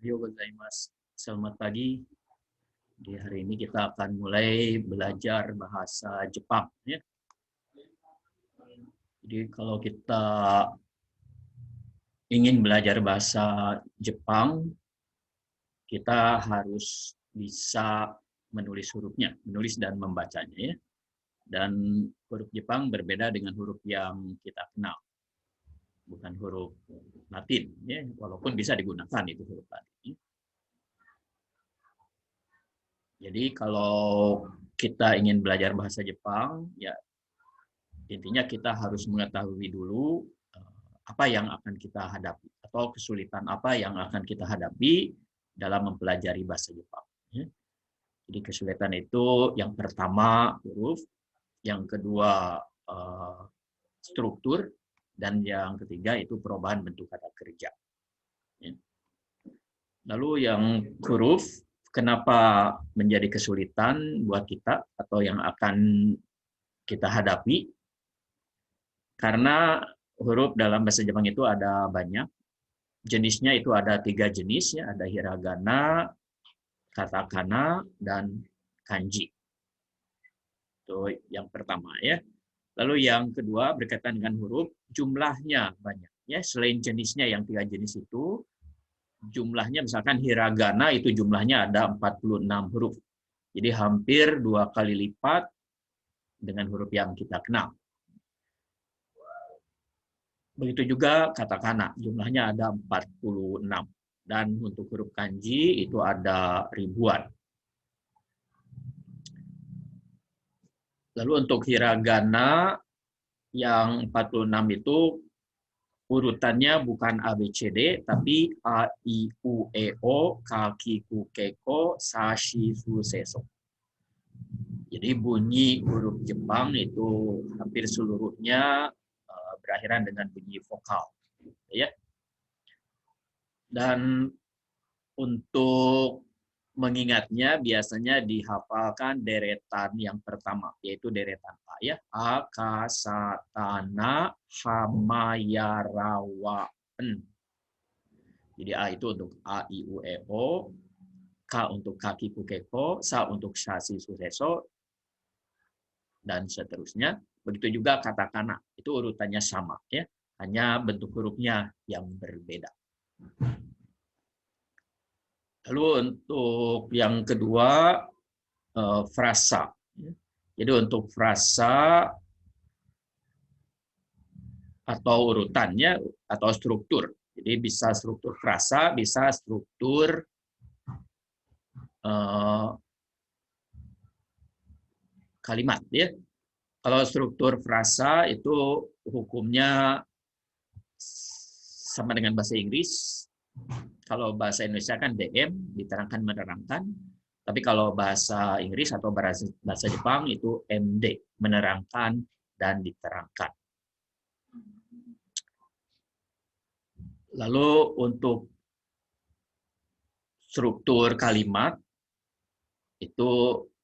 Yo gozaimasu. Selamat pagi. Di hari ini kita akan mulai belajar bahasa Jepang. Ya. Jadi kalau kita ingin belajar bahasa Jepang, kita harus bisa menulis hurufnya, menulis dan membacanya. Ya. Dan huruf Jepang berbeda dengan huruf yang kita kenal, bukan huruf Latin. Ya. Walaupun bisa digunakan itu huruf Latin. Jadi kalau kita ingin belajar bahasa Jepang, ya intinya kita harus mengetahui dulu apa yang akan kita hadapi atau kesulitan apa yang akan kita hadapi dalam mempelajari bahasa Jepang. Jadi kesulitan itu yang pertama huruf, yang kedua struktur, dan yang ketiga itu perubahan bentuk kata kerja. Lalu yang huruf, kenapa menjadi kesulitan buat kita atau yang akan kita hadapi? Karena huruf dalam bahasa Jepang itu ada banyak. Jenisnya itu ada 3 jenis, ya. Ada hiragana, katakana, dan kanji. Itu yang pertama, ya. Lalu yang kedua berkaitan dengan huruf, jumlahnya banyak. Ya, selain jenisnya yang 3 jenis itu, jumlahnya misalkan hiragana itu jumlahnya ada 46 huruf. Jadi hampir 2 kali lipat dengan huruf yang kita kenal. Begitu juga katakana, jumlahnya ada 46. Dan untuk huruf kanji itu ada ribuan. Lalu untuk hiragana yang 46 itu urutannya bukan A, B, C, D, tapi A, I, U, E, O, Ka, Ki, Ku, Ke, Ko, Sa, Shi, Su, Se, So. Jadi bunyi huruf Jepang itu hampir seluruhnya berakhiran dengan bunyi vokal. Ya. Dan untuk mengingatnya biasanya dihafalkan deretan yang pertama, yaitu deretan A, ya. Akasatana hamayarawan. Jadi A itu untuk A, I, U, E, O, K untuk kaki kukeko, Sa untuk sasi suseso, dan seterusnya. Begitu juga katakana, itu urutannya sama, ya. Hanya bentuk hurufnya yang berbeda. Lalu untuk yang kedua, frasa. Jadi untuk frasa atau urutannya atau struktur. Jadi bisa struktur frasa, bisa struktur kalimat. Ya. Kalau struktur frasa itu hukumnya sama dengan bahasa Inggris. Kalau bahasa Indonesia kan DM, diterangkan menerangkan. Tapi kalau bahasa Inggris atau bahasa Jepang itu MD, menerangkan dan diterangkan. Lalu untuk struktur kalimat, itu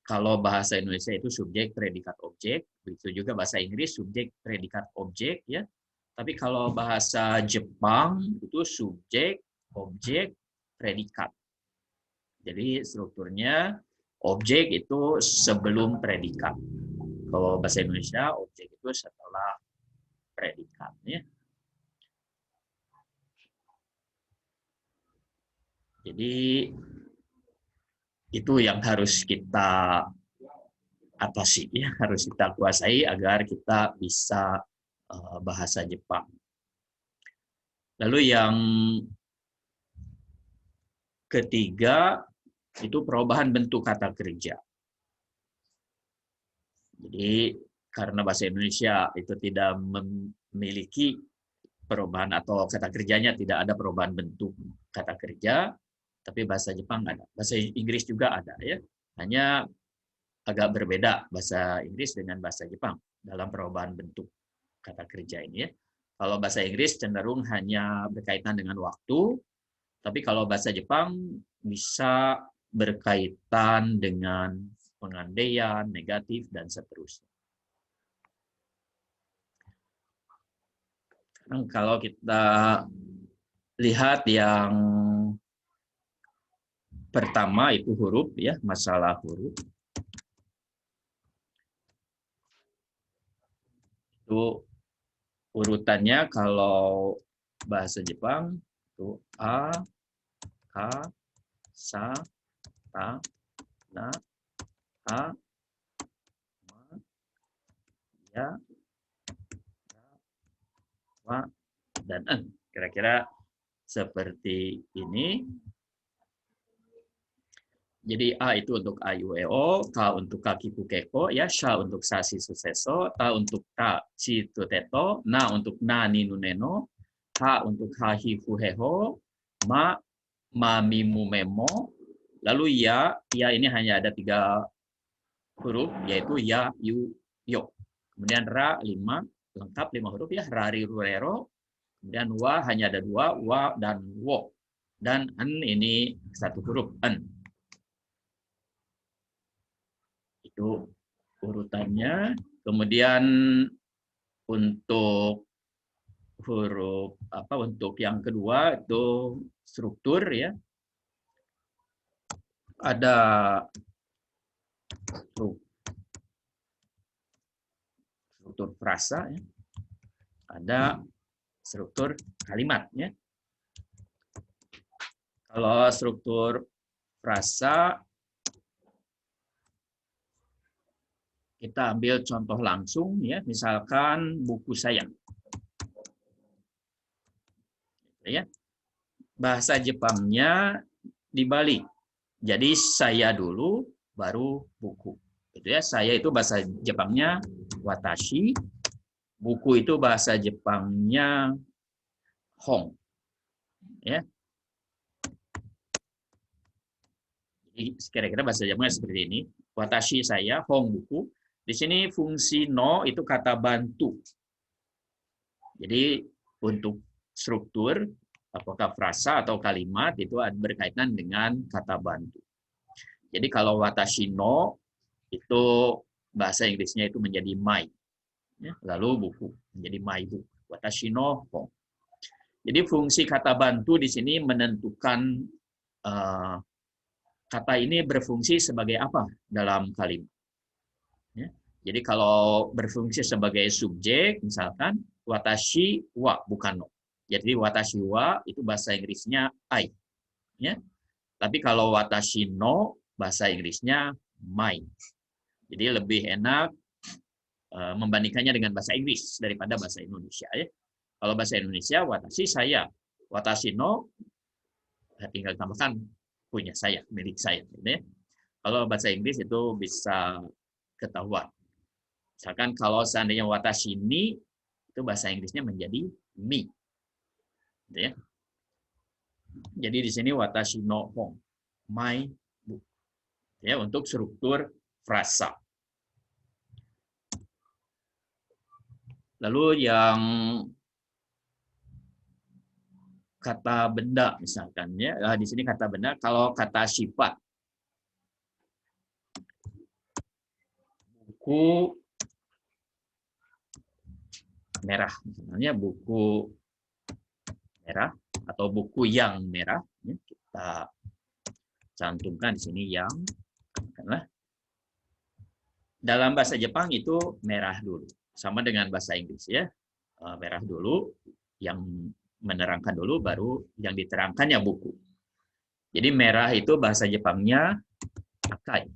kalau bahasa Indonesia itu subjek, predikat, objek. Begitu juga bahasa Inggris subjek, predikat, objek. Ya. Tapi kalau bahasa Jepang itu subjek, objek, predikat. Jadi strukturnya objek itu sebelum predikat. Kalau bahasa Indonesia objek itu setelah predikat. Ya. Jadi itu yang harus kita atasi, ya, harus kita kuasai agar kita bisa bahasa Jepang. Lalu yang ketiga itu perubahan bentuk kata kerja. Jadi karena bahasa Indonesia itu tidak memiliki perubahan atau kata kerjanya tidak ada perubahan bentuk kata kerja, tapi bahasa Jepang ada. Bahasa Inggris juga ada, ya. Hanya agak berbeda bahasa Inggris dengan bahasa Jepang dalam perubahan bentuk kata kerja ini, ya. Kalau bahasa Inggris cenderung hanya berkaitan dengan waktu, tapi kalau bahasa Jepang bisa berkaitan dengan pengandaian, negatif, dan seterusnya. Kalau kita lihat yang pertama itu huruf ya, masalah huruf. Itu urutannya kalau bahasa Jepang itu A, K, Sa, Ta, Na, Ha, Ma, Ya, Ra, Wa, dan En. Kira-kira seperti ini. Jadi A itu untuk Ayu EO, K untuk Kaki Kukeko, ya, Sha untuk Sasi Suseso, Ta untuk Ta Si Tuteto, Na untuk Na Ninu Neno, H untuk Hahi Fuheho, Ma Mimu Memo, lalu Ya ini hanya ada 3 huruf, yaitu Ya, Yu, Yo. Kemudian Ra 5, lengkap 5 huruf ya, Rari Rurero, kemudian Wa hanya ada 2, Wa dan Wo. Dan En ini 1 huruf, En. Itu urutannya. Kemudian untuk huruf untuk yang kedua itu struktur ya. Ada struktur frasa ya. Ada struktur kalimat ya. Kalau struktur frasa kita ambil contoh langsung ya, misalkan buku saya. Ya. Bahasa Jepangnya dibalik. Jadi saya dulu baru buku. Gitu ya. Saya itu bahasa Jepangnya watashi, buku itu bahasa Jepangnya hong. Ya. Jadi kira-kira bahasa Jepangnya seperti ini. Watashi saya, hong buku. Di sini fungsi no itu kata bantu. Jadi untuk struktur, apakah frasa atau kalimat itu berkaitan dengan kata bantu. Jadi kalau watashi no itu bahasa Inggrisnya itu menjadi my. Lalu buku menjadi my book. Watashi no hong. Jadi fungsi kata bantu di sini menentukan kata ini berfungsi sebagai apa dalam kalimat. Jadi kalau berfungsi sebagai subjek, misalkan watashi wa bukan no. Jadi watashi wa itu bahasa Inggrisnya I. Ya. Tapi kalau watashi no bahasa Inggrisnya my. Jadi lebih enak membandingkannya dengan bahasa Inggris daripada bahasa Indonesia. Ya. Kalau bahasa Indonesia watashi saya, watashi no tinggal tambahkan punya saya, milik saya. Gitu ya. Kalau bahasa Inggris itu bisa ketahuan. Misalkan kalau seandainya watashi ni, itu bahasa Inggrisnya menjadi me. Gitu ya. Jadi di sini watashi no hong, my book. Ya, untuk struktur frasa. Lalu yang kata benda misalkan ya, di sini kata benda, kalau kata sifat. Buku merah, misalnya buku merah atau buku yang merah, ya, kita cantumkan di sini yang, karena dalam bahasa Jepang itu merah dulu, sama dengan bahasa Inggris ya, merah dulu, yang menerangkan dulu, baru yang diterangkannya buku. Jadi merah itu bahasa Jepangnya akai.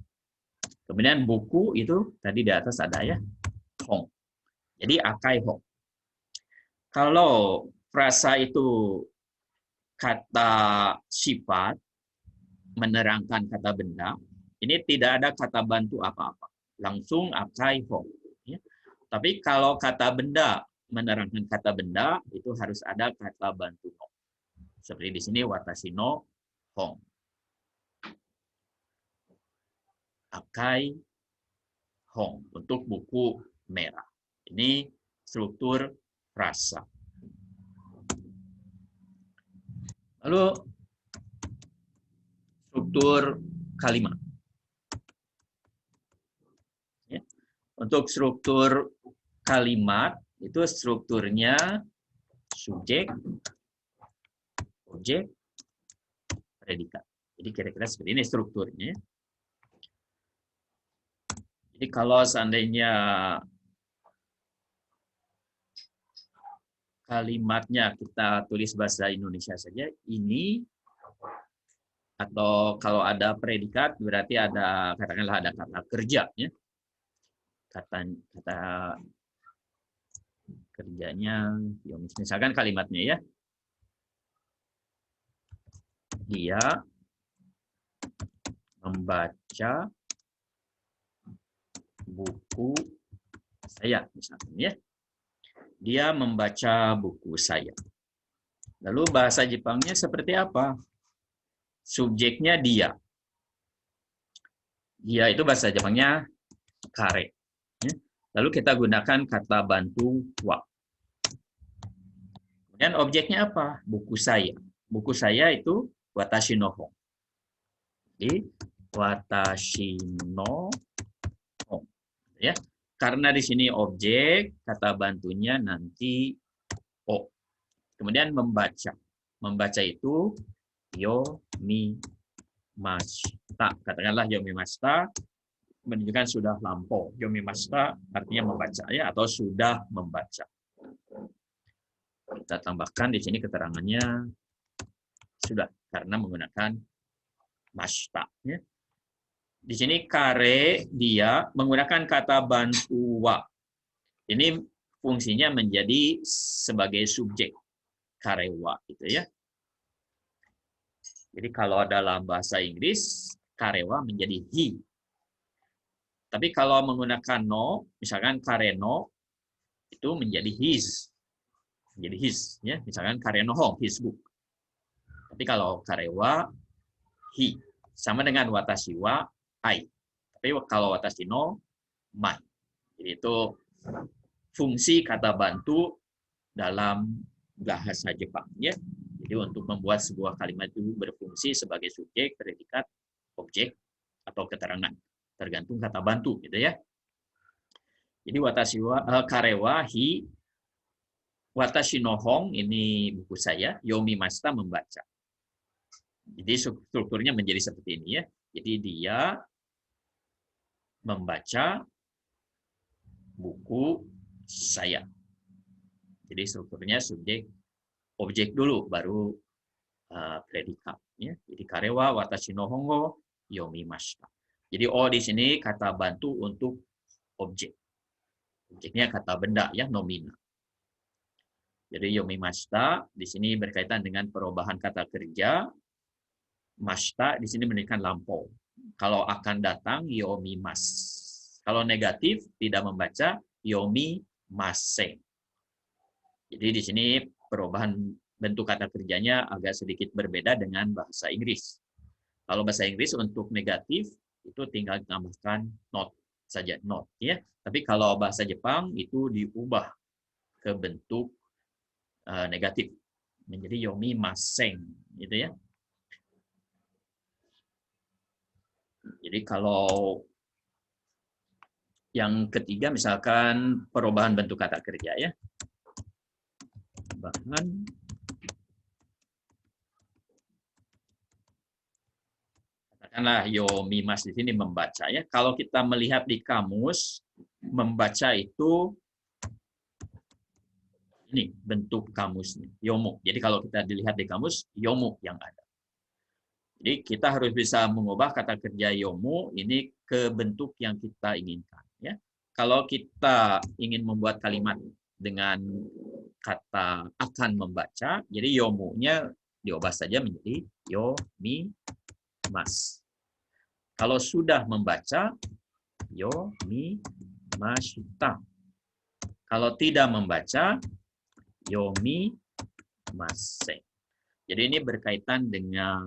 Kemudian buku itu tadi di atas ada ya, hong. Jadi akai hong. Kalau frasa itu kata sifat, menerangkan kata benda, ini tidak ada kata bantu apa-apa. Langsung akai hong. Ya. Tapi kalau kata benda, menerangkan kata benda, itu harus ada kata bantu no. Seperti di sini watashi no hong. Akai hong untuk buku merah. Ini struktur frasa. Lalu struktur kalimat. Ya. Untuk struktur kalimat itu strukturnya subjek, objek, predikat. Jadi kira-kira seperti ini strukturnya. Jadi kalau seandainya kalimatnya kita tulis bahasa Indonesia saja, ini, atau kalau ada predikat berarti ada, katakanlah ada kata kerja, ya. Kata kerjanya, misalkan kalimatnya ya, dia membaca buku saya, misalkan ya. Dia membaca buku saya. Lalu bahasa Jepangnya seperti apa? Subjeknya dia. Dia itu bahasa Jepangnya kare. Lalu kita gunakan kata bantu wa. Kemudian objeknya apa? Buku saya. Buku saya itu watashi no hon. Jadi watashi no hon. Ya. Karena di sini objek, kata bantunya nanti o. Kemudian membaca. Membaca itu yomimashita. Katakanlah yomimashita menunjukkan sudah lampau. Yomimashita artinya membaca ya, atau sudah membaca. Kita tambahkan di sini keterangannya sudah karena menggunakan mashita ya. Di sini kare dia menggunakan kata bantu wa. Ini fungsinya menjadi sebagai subjek karewa gitu ya. Jadi kalau dalam bahasa Inggris karewa menjadi he. Tapi kalau menggunakan no, misalkan kareno itu menjadi his. Menjadi his ya. Misalkan kareno hong, his book. Tapi kalau karewa he. Sama dengan watashi wa I. Tapi kalau watashi no my. Jadi itu fungsi kata bantu dalam bahasa Jepang ya. Jadi untuk membuat sebuah kalimat itu berfungsi sebagai subjek, predikat, objek atau keterangan, tergantung kata bantu gitu ya. Jadi watashi wa karewa hi, watashi no hon ini buku saya, yomimashita membaca. Jadi strukturnya menjadi seperti ini ya. Jadi dia membaca buku saya. Jadi strukturnya subjek, objek dulu, baru predikat. Ya. Jadi karewa watashi no hongo yomimashita. Jadi di sini kata bantu untuk objek. Objeknya kata benda ya, nomina. Jadi yomimashita di sini berkaitan dengan perubahan kata kerja. Mashita di sini menunjukkan lampau. Kalau akan datang yomimas. Kalau negatif tidak membaca yomimaseng. Jadi di sini perubahan bentuk kata kerjanya agak sedikit berbeda dengan bahasa Inggris. Kalau bahasa Inggris untuk negatif itu tinggal ditambahkan not saja, not ya. Tapi kalau bahasa Jepang itu diubah ke bentuk negatif menjadi yomimaseng gitu ya. Jadi kalau yang ketiga misalkan perubahan bentuk kata kerja ya. Perubahan katakanlah yomimas di sini membaca ya. Kalau kita melihat di kamus, membaca itu ini bentuk kamusnya, yomu. Jadi kalau kita dilihat di kamus, yomu yang ada. Jadi kita harus bisa mengubah kata kerja yomu ini ke bentuk yang kita inginkan. Ya. Kalau kita ingin membuat kalimat dengan kata akan membaca, jadi yomunya diubah saja menjadi yomimas. Kalau sudah membaca, yomimashita. Kalau tidak membaca, yomimaseng. Jadi ini berkaitan dengan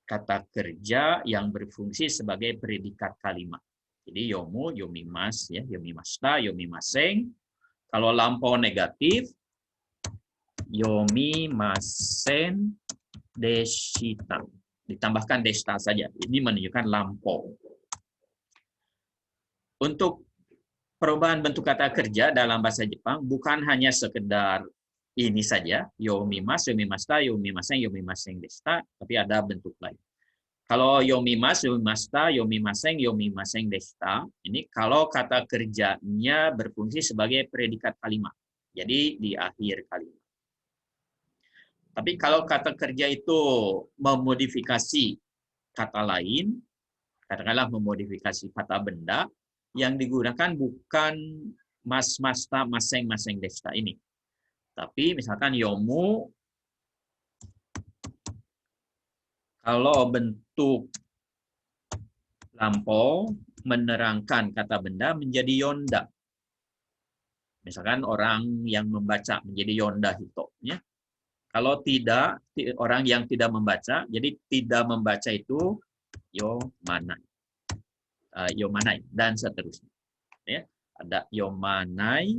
kata kerja yang berfungsi sebagai predikat kalimat. Jadi yomu, yomimas, ya, yomimashita, yomimaseng. Kalau lampau negatif, yomimasen deshita. Ditambahkan deshita saja. Ini menunjukkan lampau. Untuk perubahan bentuk kata kerja dalam bahasa Jepang bukan hanya sekedar ini saja, yomimas, yomimashita, yomimaseng, yomimaseng deshita, tapi ada bentuk lain. Kalau yomimas, yomimasta, yomimaseng desta, ini kalau kata kerjanya berfungsi sebagai predikat kalimat. Jadi di akhir kalimat. Tapi kalau kata kerja itu memodifikasi kata lain, katakanlah memodifikasi kata benda, yang digunakan bukan mas, masta, maseng desta ini. Tapi misalkan yomu, kalau bentuk lampau menerangkan kata benda menjadi yonda. Misalkan orang yang membaca menjadi yonda hito. Ya. Kalau tidak, orang yang tidak membaca, jadi tidak membaca itu yomanai. Yomanai, dan seterusnya. Ya. Ada yomanai.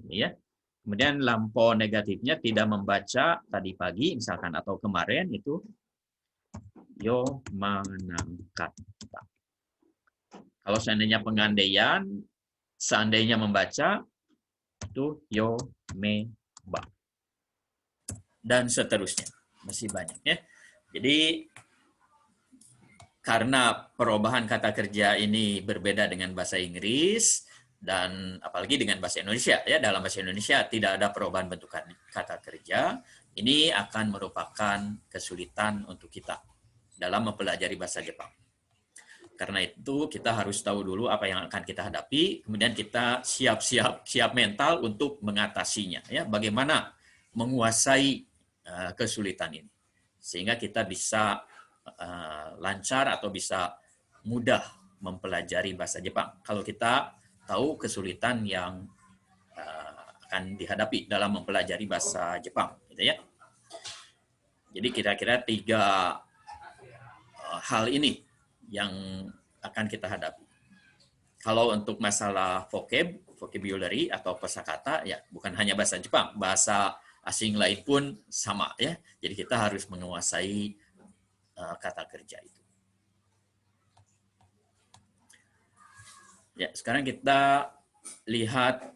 Ya. Kemudian lampau negatifnya tidak membaca tadi pagi, misalkan, atau kemarin, itu yomanangkata. Kalau seandainya pengandaian, seandainya membaca, itu yomeba. Dan seterusnya. Masih banyak ya. Jadi, karena perubahan kata kerja ini berbeda dengan bahasa Inggris, dan apalagi dengan bahasa Indonesia, ya, dalam bahasa Indonesia tidak ada perubahan bentuk kata kerja, ini akan merupakan kesulitan untuk kita dalam mempelajari bahasa Jepang. Karena itu kita harus tahu dulu apa yang akan kita hadapi, kemudian kita siap mental untuk mengatasinya. Ya, bagaimana menguasai kesulitan ini, sehingga kita bisa lancar atau bisa mudah mempelajari bahasa Jepang. Kalau kita tahu kesulitan yang akan dihadapi dalam mempelajari bahasa Jepang, gitu ya. Jadi kira-kira 3 hal ini yang akan kita hadapi. Kalau untuk masalah vocabulary atau kosakata, ya bukan hanya bahasa Jepang, bahasa asing lain pun sama ya. Jadi kita harus menguasai kata kerja itu. Ya, sekarang kita lihat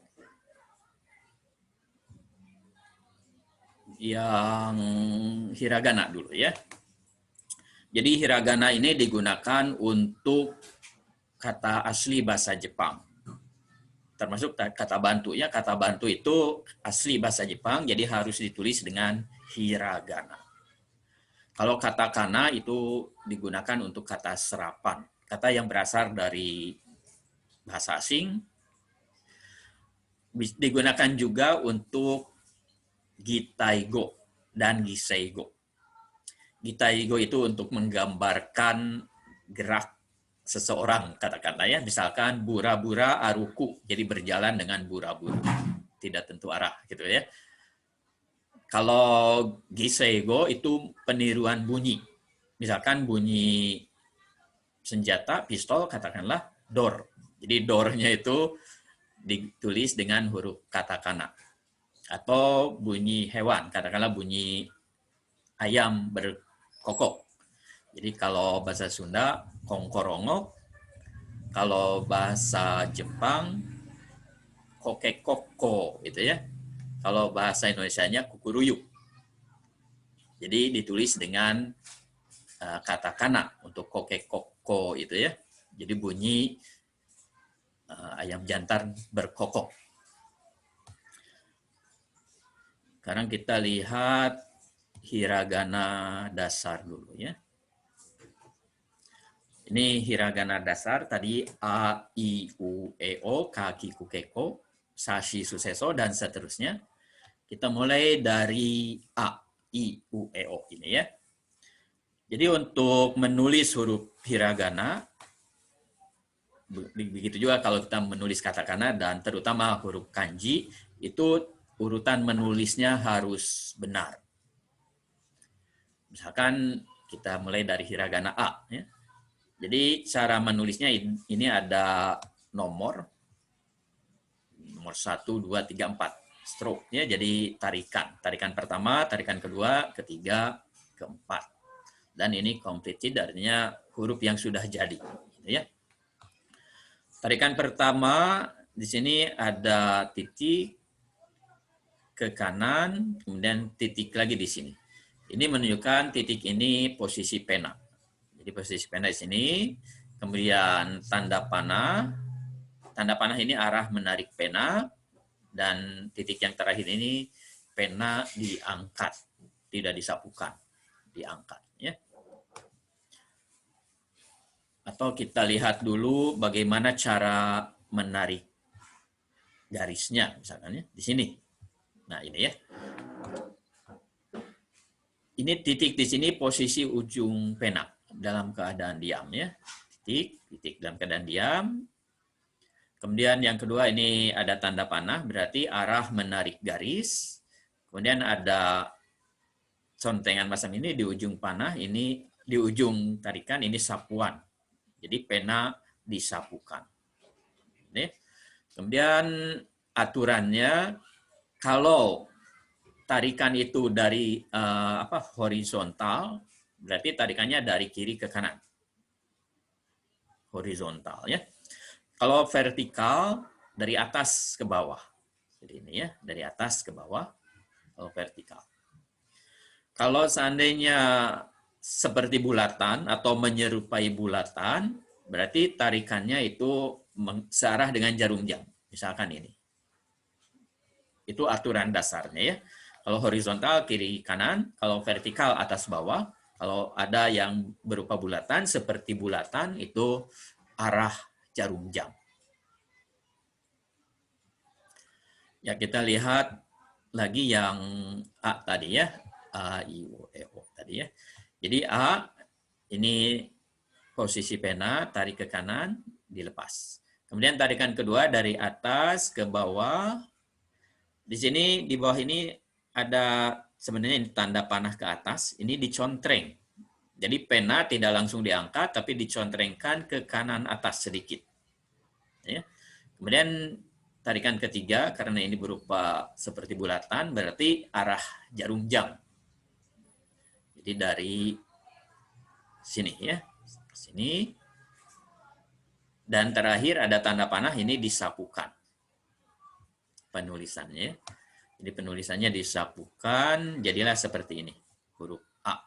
yang hiragana dulu ya. Jadi hiragana ini digunakan untuk kata asli bahasa Jepang. Termasuk kata bantu ya. Kata bantu itu asli bahasa Jepang, jadi harus ditulis dengan hiragana. Kalau kata kana itu digunakan untuk kata serapan. Kata yang berasal dari bahasa asing. Digunakan juga untuk gitaigo dan giseigo. Gitaigo itu untuk menggambarkan gerak seseorang, katakanlah ya, misalkan bura-bura aruku, jadi berjalan dengan bura-bura, tidak tentu arah gitu ya. Kalau giseigo itu peniruan bunyi, misalkan bunyi senjata, pistol, katakanlah dor, jadi dornya itu ditulis dengan huruf katakana. Atau bunyi hewan, katakanlah bunyi ayam berkokok. Jadi kalau bahasa Sunda kongkorongok, kalau bahasa Jepang kokekoko gitu ya. Kalau bahasa Indonesianya kukuruyuk. Jadi ditulis dengan katakana untuk kokekoko itu ya. Jadi bunyi ayam jantan berkokok. Sekarang kita lihat hiragana dasar dulu ya. Ini hiragana dasar tadi a, i, u, e, o, kaki, kukeko, sashi, suseso, dan seterusnya. Kita mulai dari a, i, u, e, o ini ya. Jadi untuk menulis huruf hiragana, begitu juga kalau kita menulis katakana dan terutama huruf kanji, itu urutan menulisnya harus benar. Misalkan kita mulai dari hiragana A. Ya. Jadi cara menulisnya ini ada nomor 1, 2, 3, 4. Stroke. Ya. Jadi tarikan. Tarikan pertama, tarikan kedua, ketiga, keempat. Dan ini completed, artinya huruf yang sudah jadi. Ya. Tarikan pertama, di sini ada titik ke kanan, kemudian titik lagi di sini. Ini menunjukkan titik ini posisi pena. Jadi posisi pena di sini, kemudian tanda panah. Tanda panah ini arah menarik pena, dan titik yang terakhir ini pena diangkat, tidak disapukan, diangkat. Ya. Atau kita lihat dulu bagaimana cara menarik garisnya, misalkan ya, di sini. Nah ini ya. Ini titik di sini posisi ujung pena dalam keadaan diam ya. Titik dalam keadaan diam. Kemudian yang kedua ini ada tanda panah, berarti arah menarik garis. Kemudian ada contengan macam ini di ujung panah, ini di ujung tarikan, ini sapuan. Jadi pena disapukan. Ini. Kemudian aturannya, kalau tarikan itu dari horizontal, berarti tarikannya dari kiri ke kanan. Horizontal ya. Kalau vertikal, dari atas ke bawah. Jadi ini ya, dari atas ke bawah, kalau vertikal. Kalau seandainya seperti bulatan atau menyerupai bulatan, berarti tarikannya itu searah dengan jarum jam. Misalkan ini. Itu aturan dasarnya ya. Kalau horizontal kiri kanan, kalau vertikal atas bawah, kalau ada yang berupa bulatan seperti bulatan itu arah jarum jam. Ya, kita lihat lagi yang A tadi ya. A, I, O, E, O tadi ya. Jadi A, ini posisi pena, tarik ke kanan, dilepas. Kemudian tarikan kedua dari atas ke bawah. Di sini, di bawah ini ada sebenarnya tanda panah ke atas. Ini dicontreng. Jadi pena tidak langsung diangkat, tapi dicontrengkan ke kanan atas sedikit. Ya. Kemudian tarikan ketiga, karena ini berupa seperti bulatan, berarti arah jarum jam. Jadi dari sini ya, sini. Dan terakhir ada tanda panah, ini disapukan. Penulisannya. Jadi penulisannya disapukan, jadilah seperti ini, huruf A.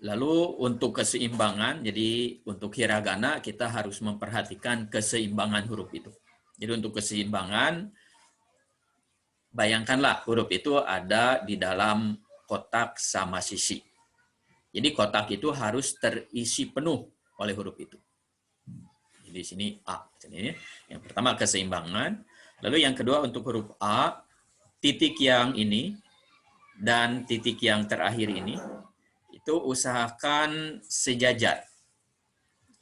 Lalu untuk keseimbangan, jadi untuk hiragana kita harus memperhatikan keseimbangan huruf itu. Jadi untuk keseimbangan, bayangkanlah huruf itu ada di dalam kotak sama sisi. Jadi kotak itu harus terisi penuh oleh huruf itu. Jadi di sini A. Yang pertama keseimbangan. Lalu yang kedua untuk huruf A, titik yang ini dan titik yang terakhir ini, itu usahakan sejajar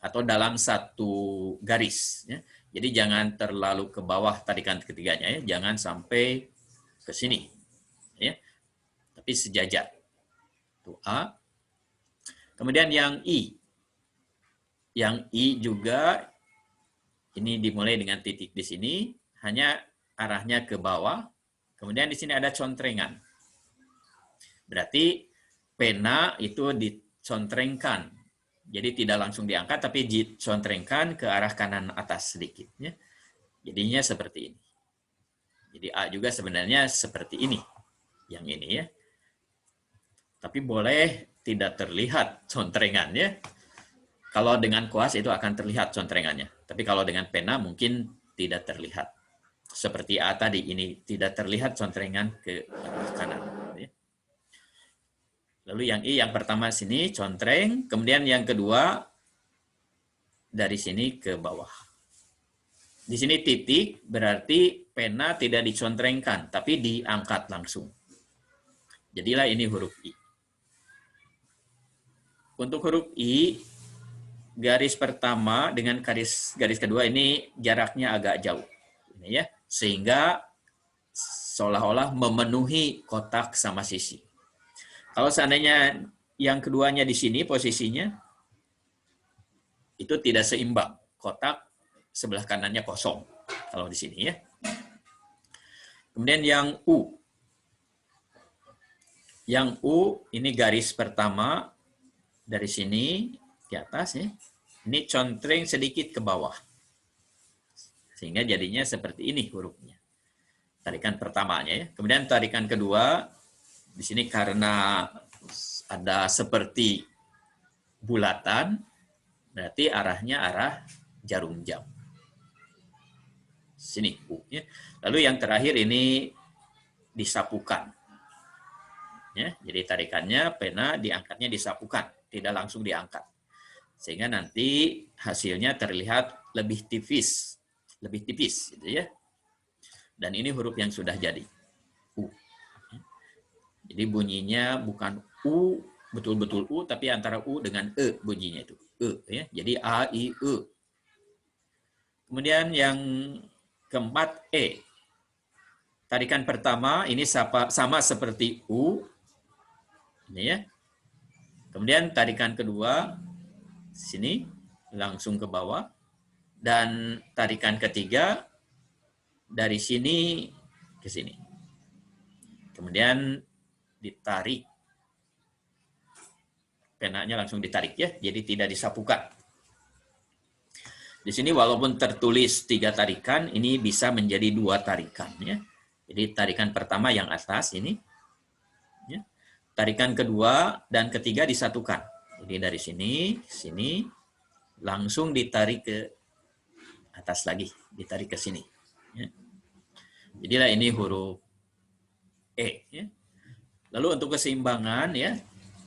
atau dalam satu garis. Ya. Jadi jangan terlalu ke bawah tarikan ketiganya, ya. Jangan sampai ke sini, ya. Tapi sejajar. Itu A. Kemudian yang I. Yang I juga ini dimulai dengan titik di sini, hanya arahnya ke bawah. Kemudian di sini ada contrengan. Berarti pena itu dicontrengkan. Jadi tidak langsung diangkat, tapi dicontrengkan ke arah kanan atas sedikit. Ya. Jadinya seperti ini. Jadi A juga sebenarnya seperti ini. Yang ini ya. Tapi boleh tidak terlihat contrengannya. Kalau dengan kuas itu akan terlihat contrengannya. Tapi kalau dengan pena mungkin tidak terlihat. Seperti A tadi, ini tidak terlihat contrengan ke arah kanan. Lalu yang I, yang pertama sini contreng, kemudian yang kedua dari sini ke bawah. Di sini titik berarti pena tidak dicontrengkan, tapi diangkat langsung. Jadilah ini huruf I. Untuk huruf I, garis pertama dengan garis kedua ini jaraknya agak jauh. Ini ya, sehingga seolah-olah memenuhi kotak sama sisi. Kalau seandainya yang keduanya di sini posisinya, itu tidak seimbang. Kotak sebelah kanannya kosong. Kalau di sini ya. Kemudian yang U. Yang U ini garis pertama dari sini ke atas ya. Ini contreng sedikit ke bawah. Sehingga jadinya seperti ini hurufnya. Tarikan pertamanya ya. Kemudian tarikan kedua, di sini karena ada seperti bulatan, berarti arahnya arah jarum jam. Sini U. Ya. Lalu yang terakhir ini disapukan. Ya, jadi tarikannya pena diangkatnya disapukan, tidak langsung diangkat. Sehingga nanti hasilnya terlihat lebih tipis gitu ya. Dan ini huruf yang sudah jadi. U. Jadi bunyinya bukan U, betul-betul U, tapi antara U dengan E bunyinya itu. E, ya. Jadi A, I, E. Kemudian yang keempat, E. Tarikan pertama ini sama seperti U. Ini ya. Kemudian tarikan kedua, sini, langsung ke bawah. Dan tarikan ketiga, dari sini ke sini. Kemudian ditarik. Penanya langsung ditarik ya, jadi tidak disapukan. Di sini walaupun tertulis 3 tarikan, ini bisa menjadi 2 tarikan ya. Jadi tarikan pertama yang atas ini, ya. Tarikan kedua dan ketiga disatukan. Jadi dari sini, langsung ditarik ke atas lagi, ditarik ke sini. Ya. Jadilah ini huruf E. Ya. Lalu untuk keseimbangan ya,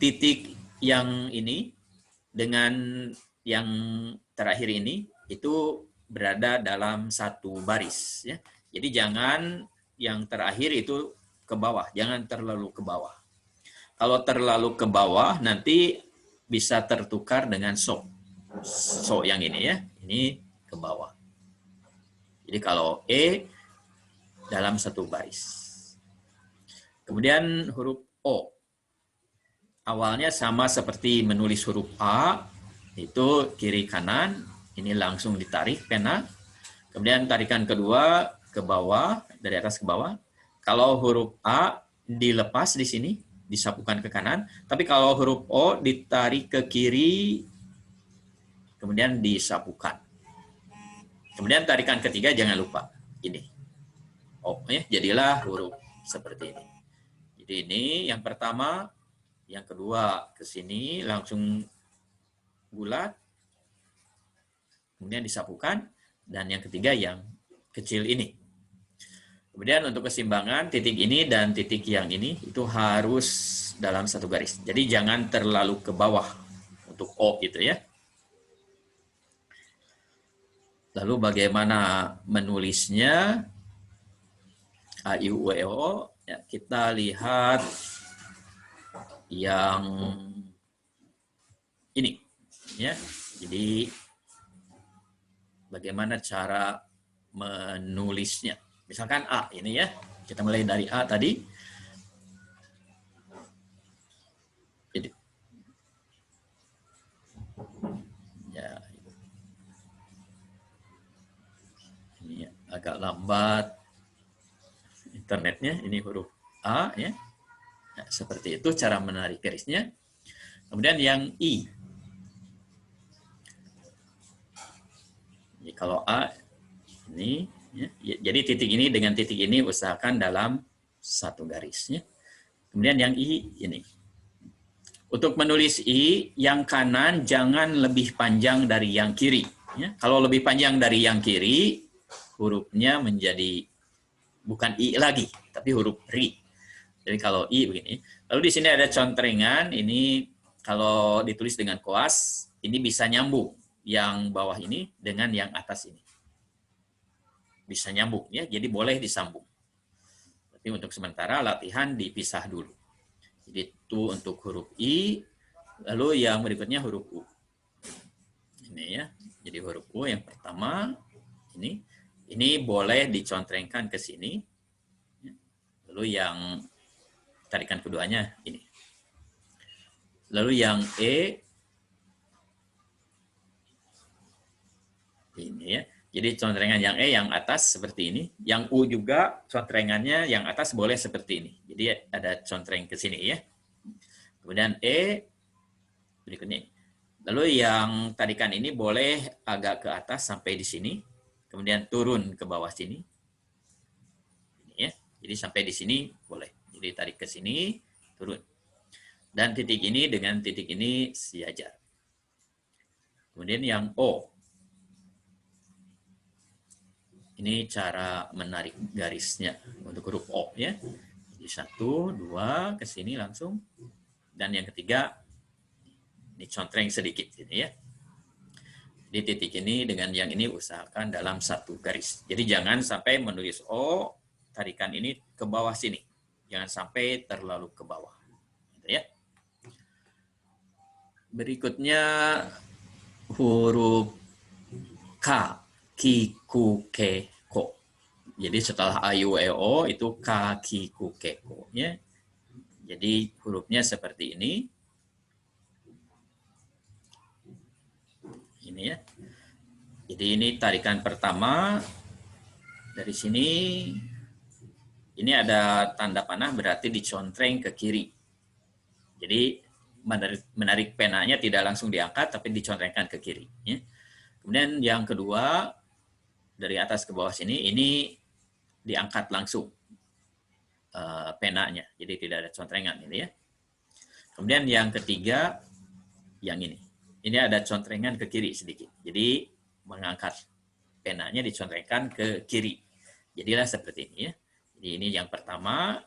titik yang ini dengan yang terakhir ini itu berada dalam satu baris. Ya. Jadi jangan yang terakhir itu ke bawah, jangan terlalu ke bawah. Kalau terlalu ke bawah nanti bisa tertukar dengan so. So yang ini ya, ini ke bawah. Jadi kalau E dalam satu baris. Kemudian huruf O. Awalnya sama seperti menulis huruf A, itu kiri kanan, ini langsung ditarik pena. Kemudian tarikan kedua ke bawah, dari atas ke bawah. Kalau huruf A dilepas di sini, disapukan ke kanan. Tapi kalau huruf O ditarik ke kiri, kemudian disapukan. Kemudian tarikan ketiga jangan lupa, ini. O, ya, jadilah huruf seperti ini. Jadi ini yang pertama, yang kedua ke sini langsung bulat, kemudian disapukan, dan yang ketiga yang kecil ini. Kemudian untuk keseimbangan, titik ini dan titik yang ini itu harus dalam satu garis. Jadi jangan terlalu ke bawah untuk O gitu ya. Lalu bagaimana menulisnya? A, I, U, E, O. Ya, kita lihat yang ini. Ya, jadi bagaimana cara menulisnya? Misalkan A ini ya, kita mulai dari A tadi. Jadi, ya, ini agak lambat internetnya. Ini huruf A ya. Nah, seperti itu cara menarik garisnya. Kemudian yang I. Jadi kalau A ini, ya, jadi titik ini dengan titik ini usahakan dalam satu garisnya. Kemudian yang I ini. Untuk menulis I, yang kanan jangan lebih panjang dari yang kiri. Ya. Kalau lebih panjang dari yang kiri, hurufnya menjadi bukan I lagi, tapi huruf RI. Jadi kalau I begini. Lalu di sini ada contrengan, ini kalau ditulis dengan koas, ini bisa nyambung. Yang bawah ini dengan yang atas ini. Bisa nyambung ya, jadi boleh disambung. Tapi untuk sementara latihan dipisah dulu. Jadi itu untuk huruf I, lalu yang berikutnya huruf U. Ini ya, jadi huruf U yang pertama ini boleh dicontrengkan ke sini. Lalu yang tarikan keduanya ini. Lalu yang E ini ya. Jadi contrengan yang E yang atas seperti ini, yang U juga contrengannya yang atas boleh seperti ini. Jadi ada contreng ke sini ya. Kemudian E berikutnya. Lalu yang tarikan ini boleh agak ke atas sampai di sini, kemudian turun ke bawah sini. Ini ya. Jadi sampai di sini boleh. Jadi tarik ke sini, turun. Dan titik ini dengan titik ini sejajar. Kemudian yang O. Ini cara menarik garisnya untuk huruf O ya. Jadi 1, 2 ke sini langsung. Dan yang ketiga ini contreng sedikit ini ya. Di titik ini dengan yang ini usahakan dalam satu garis. Jadi jangan sampai menulis O, tarikan ini ke bawah sini. Jangan sampai terlalu ke bawah. Gitu ya. Berikutnya huruf K, ki, ku, ke, ko. Jadi setelah A, I, U, E, O itu K, ki, ku, ke, ko. Ya. Jadi hurufnya seperti ini. Ini ya. Jadi ini tarikan pertama. Dari sini, ini ada tanda panah berarti dicontreng ke kiri. Jadi menarik penanya tidak langsung diangkat, tapi dicontrengkan ke kiri. Ya. Kemudian yang kedua, dari atas ke bawah sini, ini diangkat langsung penanya. Jadi tidak ada contrengan ini ya. Kemudian yang ketiga, yang ini. Ini ada contrengan ke kiri sedikit. Jadi mengangkat penanya dicontrengkan ke kiri. Jadilah seperti ini ya. Jadi ini yang pertama,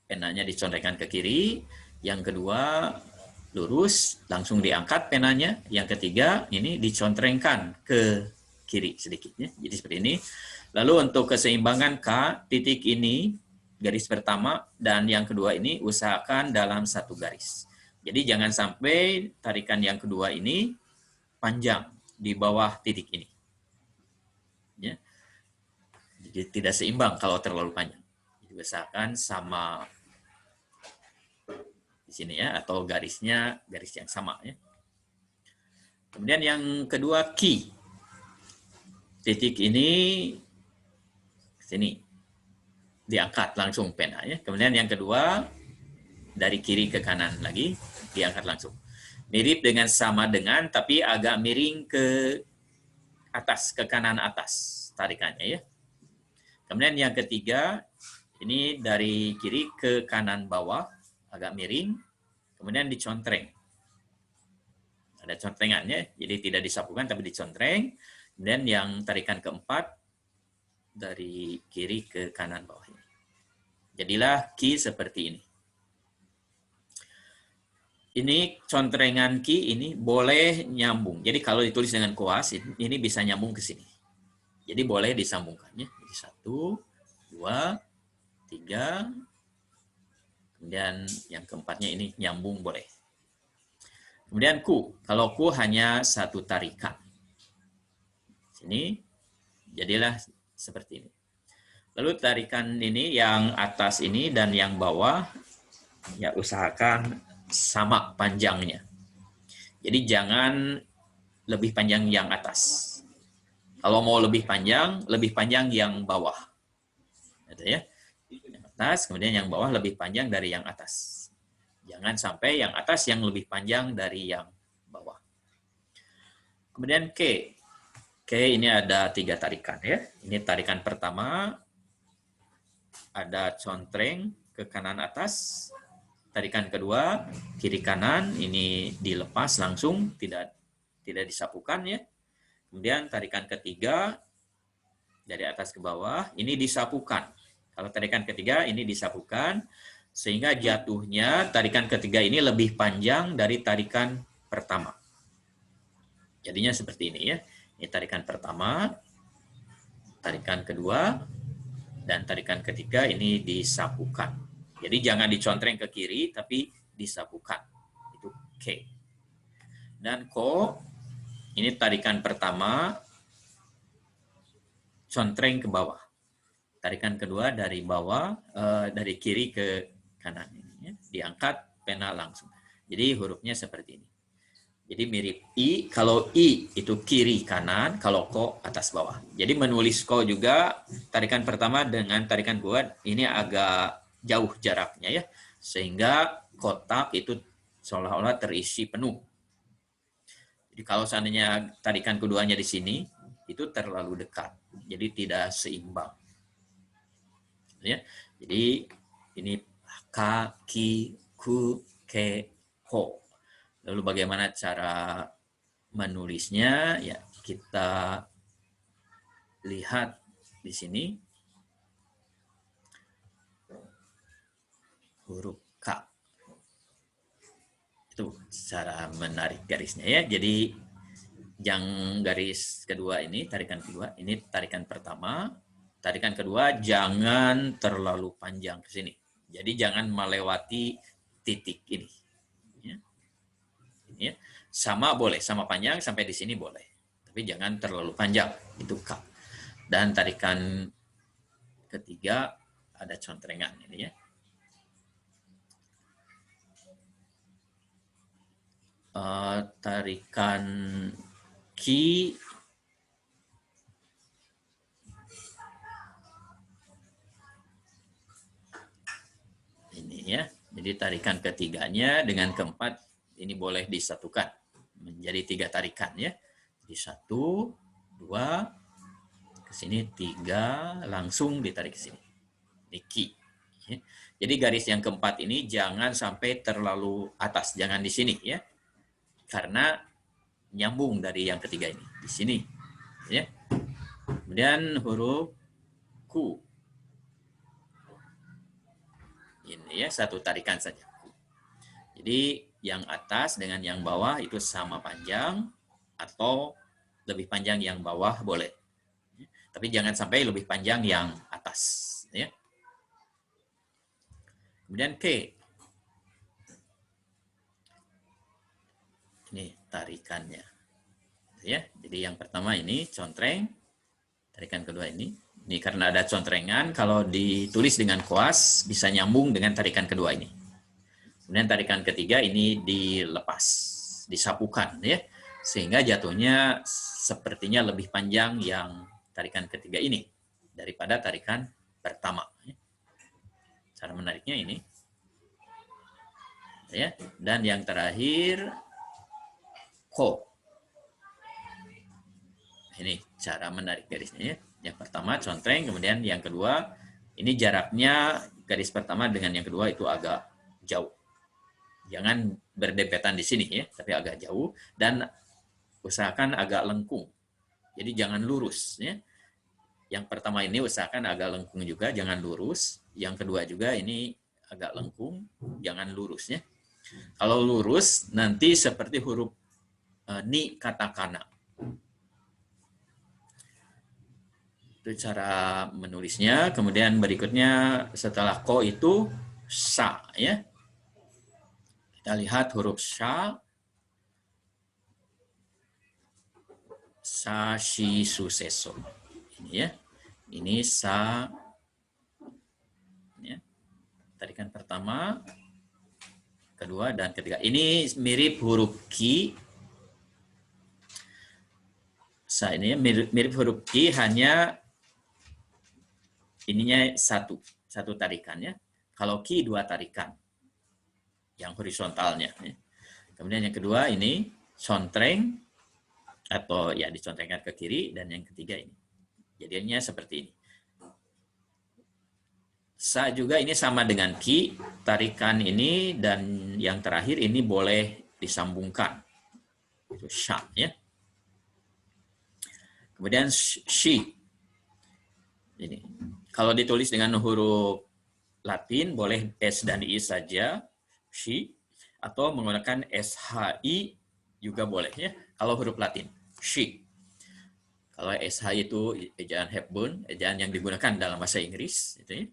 penanya dicontrengkan ke kiri. Yang kedua, lurus, langsung diangkat penanya. Yang ketiga, ini dicontrengkan ke kiri sedikit ya. Jadi seperti ini. Lalu untuk keseimbangan K, titik ini, garis pertama, dan yang kedua ini usahakan dalam satu garis. Jadi jangan sampai tarikan yang kedua ini panjang di bawah titik ini. Ya. Jadi tidak seimbang kalau terlalu panjang. Jadi usahakan sama di sini ya, atau garisnya garis yang sama ya. Kemudian yang kedua ki. Titik ini sini diangkat langsung pena ya. Kemudian yang kedua dari kiri ke kanan lagi diangkat langsung. Mirip dengan sama dengan tapi agak miring ke atas, ke kanan atas tarikannya ya. Kemudian yang ketiga ini dari kiri ke kanan bawah agak miring, kemudian dicontreng. Ada contrengannya, jadi tidak disapukan tapi dicontreng. Dan yang tarikan keempat dari kiri ke kanan bawah ini. Jadilah ki seperti ini. Ini contrengan ki ini boleh nyambung. Jadi kalau ditulis dengan kuas, ini bisa nyambung ke sini. Jadi boleh disambungkannya. Jadi 1, 2, 3. Kemudian yang keempatnya ini nyambung boleh. Kemudian ku. Kalau ku hanya satu tarikan. Sini. Jadilah seperti ini. Lalu tarikan ini yang atas ini dan yang bawah ya usahakan sama panjangnya. Jadi jangan lebih panjang yang atas. Kalau mau lebih panjang yang bawah. Gitu ya. Yang atas, kemudian yang bawah lebih panjang dari yang atas. Jangan sampai yang atas yang lebih panjang dari yang bawah. Kemudian K. K ini ada 3 tarikan ya. Ini tarikan pertama ada contreng ke kanan atas. Tarikan kedua kiri kanan ini dilepas langsung, tidak disapukan ya. Kemudian tarikan ketiga dari atas ke bawah ini disapukan. Kalau tarikan ketiga ini disapukan sehingga jatuhnya tarikan ketiga ini lebih panjang dari tarikan pertama. Jadinya seperti ini ya. Ini tarikan pertama, tarikan kedua, dan tarikan ketiga ini disapukan. Jadi jangan dicontreng ke kiri, tapi disapukan. Itu K. Dan Ko, ini tarikan pertama, contreng ke bawah. Tarikan kedua dari bawah, dari kiri ke kanan. Ini, diangkat pena langsung. Jadi hurufnya seperti ini. Jadi mirip I, kalau I itu kiri kanan, kalau Ko atas bawah. Jadi menulis Ko juga tarikan pertama dengan tarikan kedua ini agak jauh jaraknya ya. Sehingga kotak itu seolah-olah terisi penuh. Jadi kalau seandainya tarikan keduanya di sini, itu terlalu dekat. Jadi tidak seimbang. Ya. Jadi ini ka, ki, ku, ke, ho. Lalu bagaimana cara menulisnya? Ya, kita lihat di sini huruf K. Itu cara menarik garisnya ya. Jadi yang garis kedua ini, tarikan kedua, ini tarikan pertama. Tarikan kedua jangan terlalu panjang ke sini. Jadi jangan melewati titik ini. Ya. Ini ya. Sama boleh, sama panjang sampai di sini boleh. Tapi jangan terlalu panjang. Itu K. Dan tarikan ketiga ada contrengan ini ya. Tarikan ki ini ya. Jadi tarikan ketiganya dengan keempat ini boleh disatukan menjadi 3 tarikan ya. Jadi 1, 2, ke sini 3, langsung ditarik ke sini. Ini ki. Ya. Jadi garis yang keempat ini jangan sampai terlalu atas, jangan di sini ya. Karena nyambung dari yang ketiga ini di sini ya. Kemudian huruf ku. Ini ya, 1 tarikan saja. Jadi yang atas dengan yang bawah itu sama panjang atau lebih panjang yang bawah boleh. Tapi jangan sampai lebih panjang yang atas ya. Kemudian K. Ini tarikannya. Ya, jadi yang pertama ini contreng, tarikan kedua ini. Ini karena ada contrengan, kalau ditulis dengan koas bisa nyambung dengan tarikan kedua ini. Kemudian tarikan ketiga ini dilepas, disapukan ya. Sehingga jatuhnya sepertinya lebih panjang yang tarikan ketiga ini daripada tarikan pertama. Cara menariknya ini. Ya. Dan yang terakhir ko. Ini cara menarik garisnya ya. Yang pertama contreng, kemudian yang kedua ini jaraknya garis pertama dengan yang kedua itu agak jauh. Jangan berdempetan di sini ya, tapi agak jauh dan usahakan agak lengkung. Jadi jangan lurus ya. Yang pertama ini usahakan agak lengkung juga, jangan lurus. Yang kedua juga ini agak lengkung, jangan lurus ya. Kalau lurus nanti seperti huruf ni katakana. Itu cara menulisnya. Kemudian berikutnya setelah ko itu sa ya. Kita lihat huruf sa. Sa shi su seso. Ini ya. Ini sa ya. Tarikan pertama, kedua dan ketiga. Ini mirip huruf ki. Sa ini mirip huruf ki, hanya ininya satu tarikan ya. Kalau ki 2 tarikan yang horizontalnya. Ya. Kemudian yang kedua ini contreng atau ya dicontrengkan ke kiri, dan yang ketiga ini. Jadinya seperti ini. Sa juga ini sama dengan ki, tarikan ini dan yang terakhir ini boleh disambungkan. Itu sha ya. Kemudian shi. Ini. Kalau ditulis dengan huruf Latin boleh S dan I saja, shi, atau menggunakan SHI juga boleh ya. Kalau huruf Latin, shi. Kalau SH itu ejaan Hepburn, ejaan yang digunakan dalam bahasa Inggris, itu ya.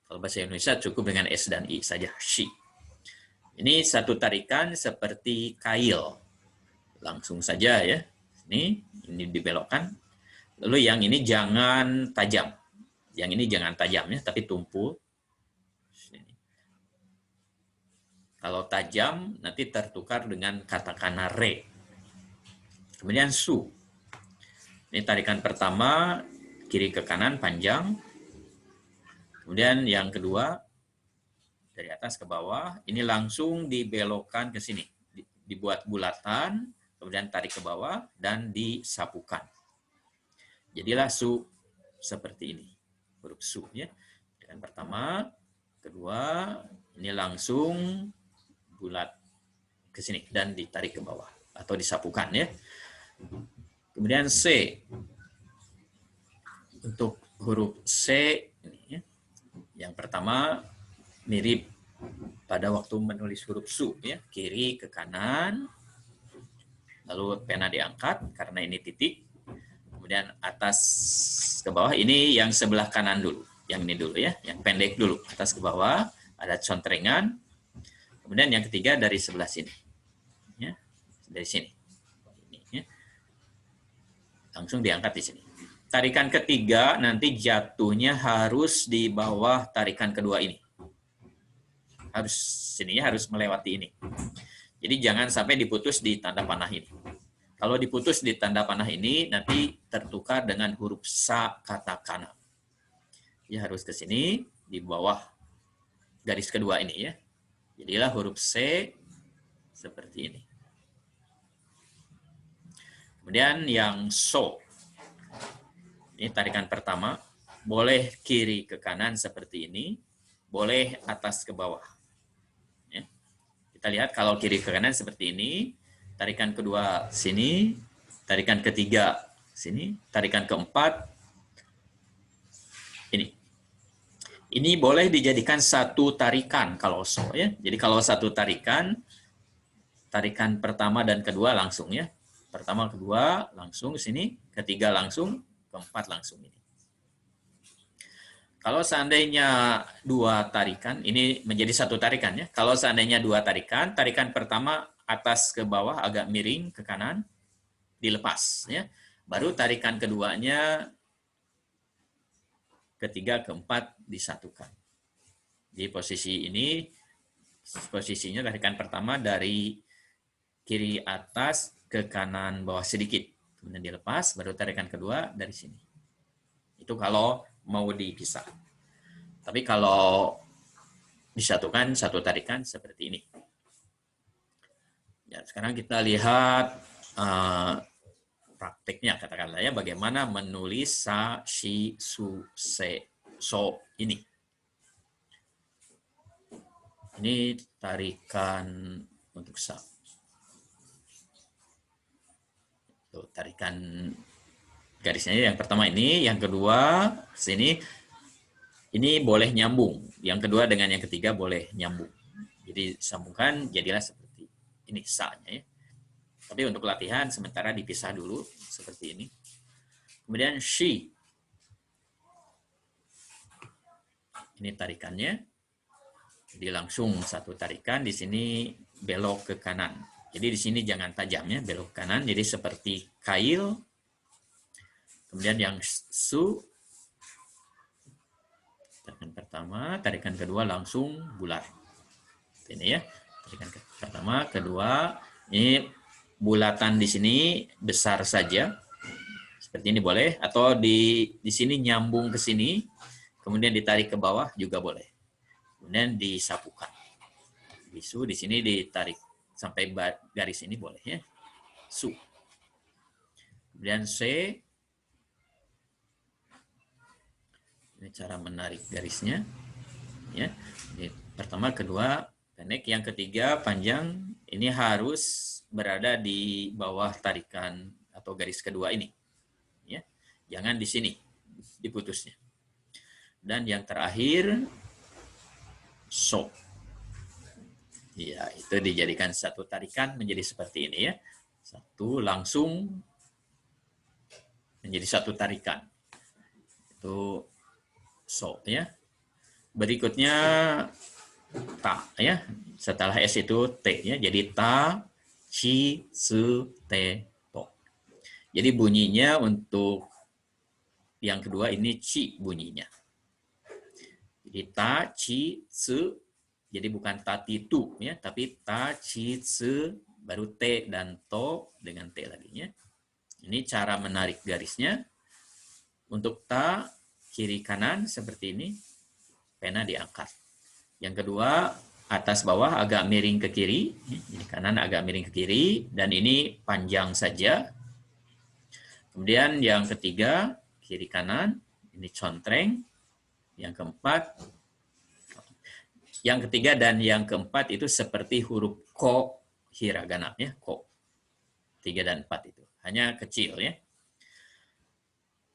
Kalau bahasa Indonesia cukup dengan S dan I saja, shi. Ini satu tarikan seperti kail. Langsung saja ya. Ini dibelokkan. Lalu yang ini jangan tajam. Yang ini jangan tajam ya, tapi tumpul. Kalau tajam nanti tertukar dengan katakana re. Kemudian su. Ini tarikan pertama kiri ke kanan panjang. Kemudian yang kedua dari atas ke bawah, ini langsung dibelokkan ke sini. Dibuat bulatan, kemudian tarik ke bawah dan disapukan. Jadilah su seperti ini. Huruf su ya. Tarikan pertama, kedua, ini langsung bulat ke sini dan ditarik ke bawah atau disapukan ya. Kemudian C. Untuk huruf C ini ya. Yang pertama mirip pada waktu menulis huruf su ya, kiri ke kanan. Lalu pena diangkat karena ini titik. Kemudian atas ke bawah, ini yang sebelah kanan dulu. Yang ini dulu ya, yang pendek dulu. Atas ke bawah, ada contrengan. Kemudian yang ketiga dari sebelah sini. Ya, dari sini. Ini, ya. Langsung diangkat di sini. Tarikan ketiga nanti jatuhnya harus di bawah tarikan kedua ini. Harus sininya harus melewati ini. Jadi jangan sampai diputus di tanda panah ini. Kalau diputus di tanda panah ini, nanti tertukar dengan huruf sa kata kana. Ya harus ke sini, di bawah garis kedua ini ya. Jadilah huruf C seperti ini. Kemudian yang so. Ini tarikan pertama. Boleh kiri ke kanan seperti ini. Boleh atas ke bawah. Ya. Kita lihat kalau kiri ke kanan seperti ini. Tarikan kedua sini, tarikan ketiga sini, tarikan keempat ini. Ini boleh dijadikan satu tarikan kalau so ya. Jadi kalau satu tarikan, tarikan pertama dan kedua langsung ya. Pertama, kedua langsung sini, ketiga langsung, keempat langsung ini. Kalau seandainya dua tarikan, ini menjadi satu tarikan ya. Kalau seandainya dua tarikan, tarikan pertama atas ke bawah agak miring ke kanan, dilepas ya. Baru tarikan keduanya, ketiga, keempat disatukan. Di posisi ini, posisinya tarikan pertama dari kiri atas ke kanan bawah sedikit. Kemudian dilepas, baru tarikan kedua dari sini. Itu kalau mau dipisah. Tapi kalau disatukan satu tarikan seperti ini. Ya, sekarang kita lihat prakteknya, katakanlah ya, bagaimana menulis sa, shi, su, se, so ini. Ini tarikan untuk sa. Tuh, tarikan garisnya yang pertama ini, yang kedua sini. Ini boleh nyambung. Yang kedua dengan yang ketiga boleh nyambung. Jadi sambungkan, jadilah seperti ini sa-nya ya. Tapi untuk latihan sementara dipisah dulu seperti ini. Kemudian she. Ini tarikannya. Jadi langsung satu tarikan, di sini belok ke kanan. Jadi di sini jangan tajam ya, belok ke kanan. Jadi seperti kail. Kemudian yang su. Tarikan pertama, tarikan kedua langsung bulat. Ini ya. Tarikan pertama, kedua, ini bulatan di sini besar saja. Seperti ini boleh, atau di sini nyambung ke sini, kemudian ditarik ke bawah juga boleh. Kemudian disapukan. Bisu di sini ditarik sampai garis ini boleh ya. Su. Kemudian C. Ini cara menarik garisnya. Ya. Jadi, pertama, kedua pendek, yang ketiga panjang. Ini harus berada di bawah tarikan atau garis kedua ini. Ya. Jangan di sini diputusnya. Dan yang terakhir so. Ya, itu dijadikan satu tarikan menjadi seperti ini ya. Satu langsung menjadi satu tarikan. Itu so ya. Berikutnya ta ya. Setelah S itu T ya. Jadi ta, chi, su, te, to. Jadi bunyinya untuk yang kedua ini chi bunyinya. Jadi ta, chi, su. Jadi bukan ta, ti, tu ya, tapi ta, chi, su, baru T dan to dengan T lagi ya. Ini cara menarik garisnya. Untuk ta, kiri kanan seperti ini, pena diangkat. Yang kedua, atas bawah agak miring ke kiri, jadi kanan agak miring ke kiri, dan ini panjang saja. Kemudian yang ketiga, kiri kanan, ini contreng, Yang keempat, yang ketiga dan yang keempat itu seperti huruf ko hiragana ya, ko. 3 dan 4 itu. Hanya kecil ya.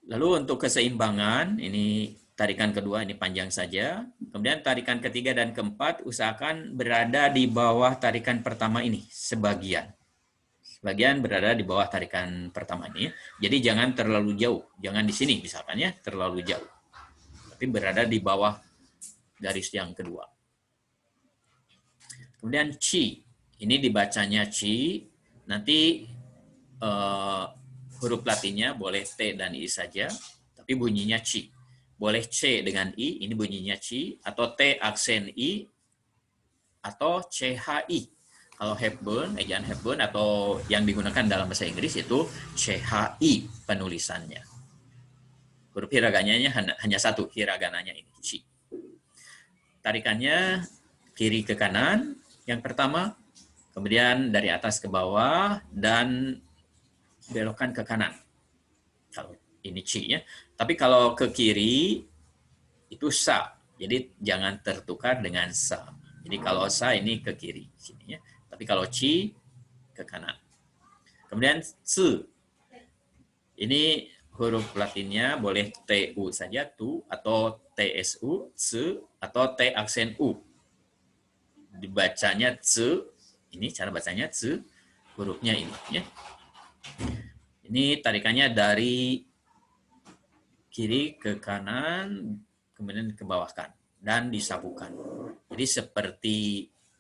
Lalu untuk keseimbangan, ini tarikan kedua ini panjang saja. Kemudian tarikan ketiga dan keempat usahakan berada di bawah tarikan pertama ini sebagian. Sebagian berada di bawah tarikan pertama ini. Jadi jangan terlalu jauh. Jangan di sini misalkan ya, terlalu jauh. Tapi berada di bawah garis yang kedua. Kemudian chi. Ini dibacanya chi. Nanti huruf latinnya boleh T dan I saja, tapi bunyinya chi. Boleh C dengan I, ini bunyinya chi, atau T aksen I, atau CHI. Kalau Hepburn, ejaan Hepburn, atau yang digunakan dalam bahasa Inggris itu CHI penulisannya. Huruf hiragananya hanya satu, hiragananya ini, chi. Tarikannya kiri ke kanan, yang pertama, kemudian dari atas ke bawah, dan belokkan ke kanan. Kalau ini chi ya. Tapi kalau ke kiri itu sa. Jadi jangan tertukar dengan sa. Jadi kalau sa ini ke kiri sini ya. Tapi kalau chi ke kanan. Kemudian tsu. Ini huruf latinnya boleh tu saja, tu, atau tsu, tsu, atau t aksen u. Dibacanya tsu. Ini cara bacanya tsu. Hurufnya ini ya. Ini tarikannya dari kiri ke kanan, kemudian ke bawahkan, dan disapukan. Jadi seperti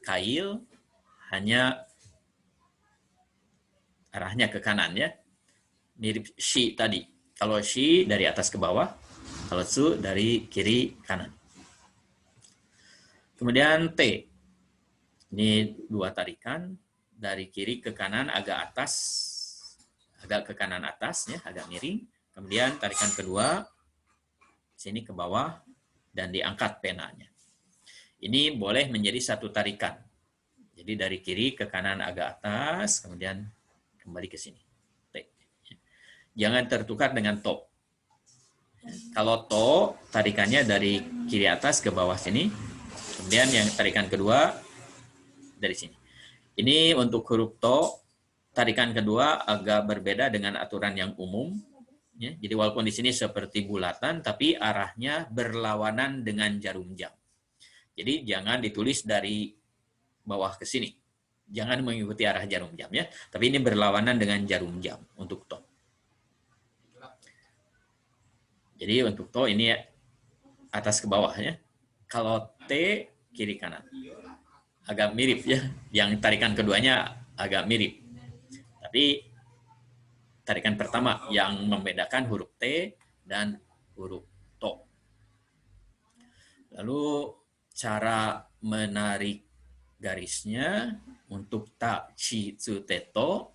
kail, hanya arahnya ke kanan ya. Mirip shi tadi. Kalau shi dari atas ke bawah, kalau tsu dari kiri kanan. Kemudian T. Ini dua tarikan, dari kiri ke kanan agak atas, agak ke kanan atas ya, agak miring. Kemudian tarikan kedua sini ke bawah dan diangkat penanya. Ini boleh menjadi satu tarikan. Jadi dari kiri ke kanan agak atas, kemudian kembali ke sini. T. Jangan tertukar dengan to. Kalau to, tarikannya dari kiri atas ke bawah sini. Kemudian yang tarikan kedua dari sini. Ini untuk huruf to, tarikan kedua agak berbeda dengan aturan yang umum. Ya, jadi walaupun di sini seperti bulatan, tapi arahnya berlawanan dengan jarum jam. Jadi jangan ditulis dari bawah ke sini. Jangan mengikuti arah jarum jam ya. Tapi ini berlawanan dengan jarum jam untuk to. Jadi untuk to ini atas ke bawah ya. Kalau T kiri kanan. Agak mirip ya. Yang tarikan keduanya agak mirip. Tapi tarikan pertama yang membedakan huruf T dan huruf to. Lalu cara menarik garisnya untuk ta, chi, tsu, te, to.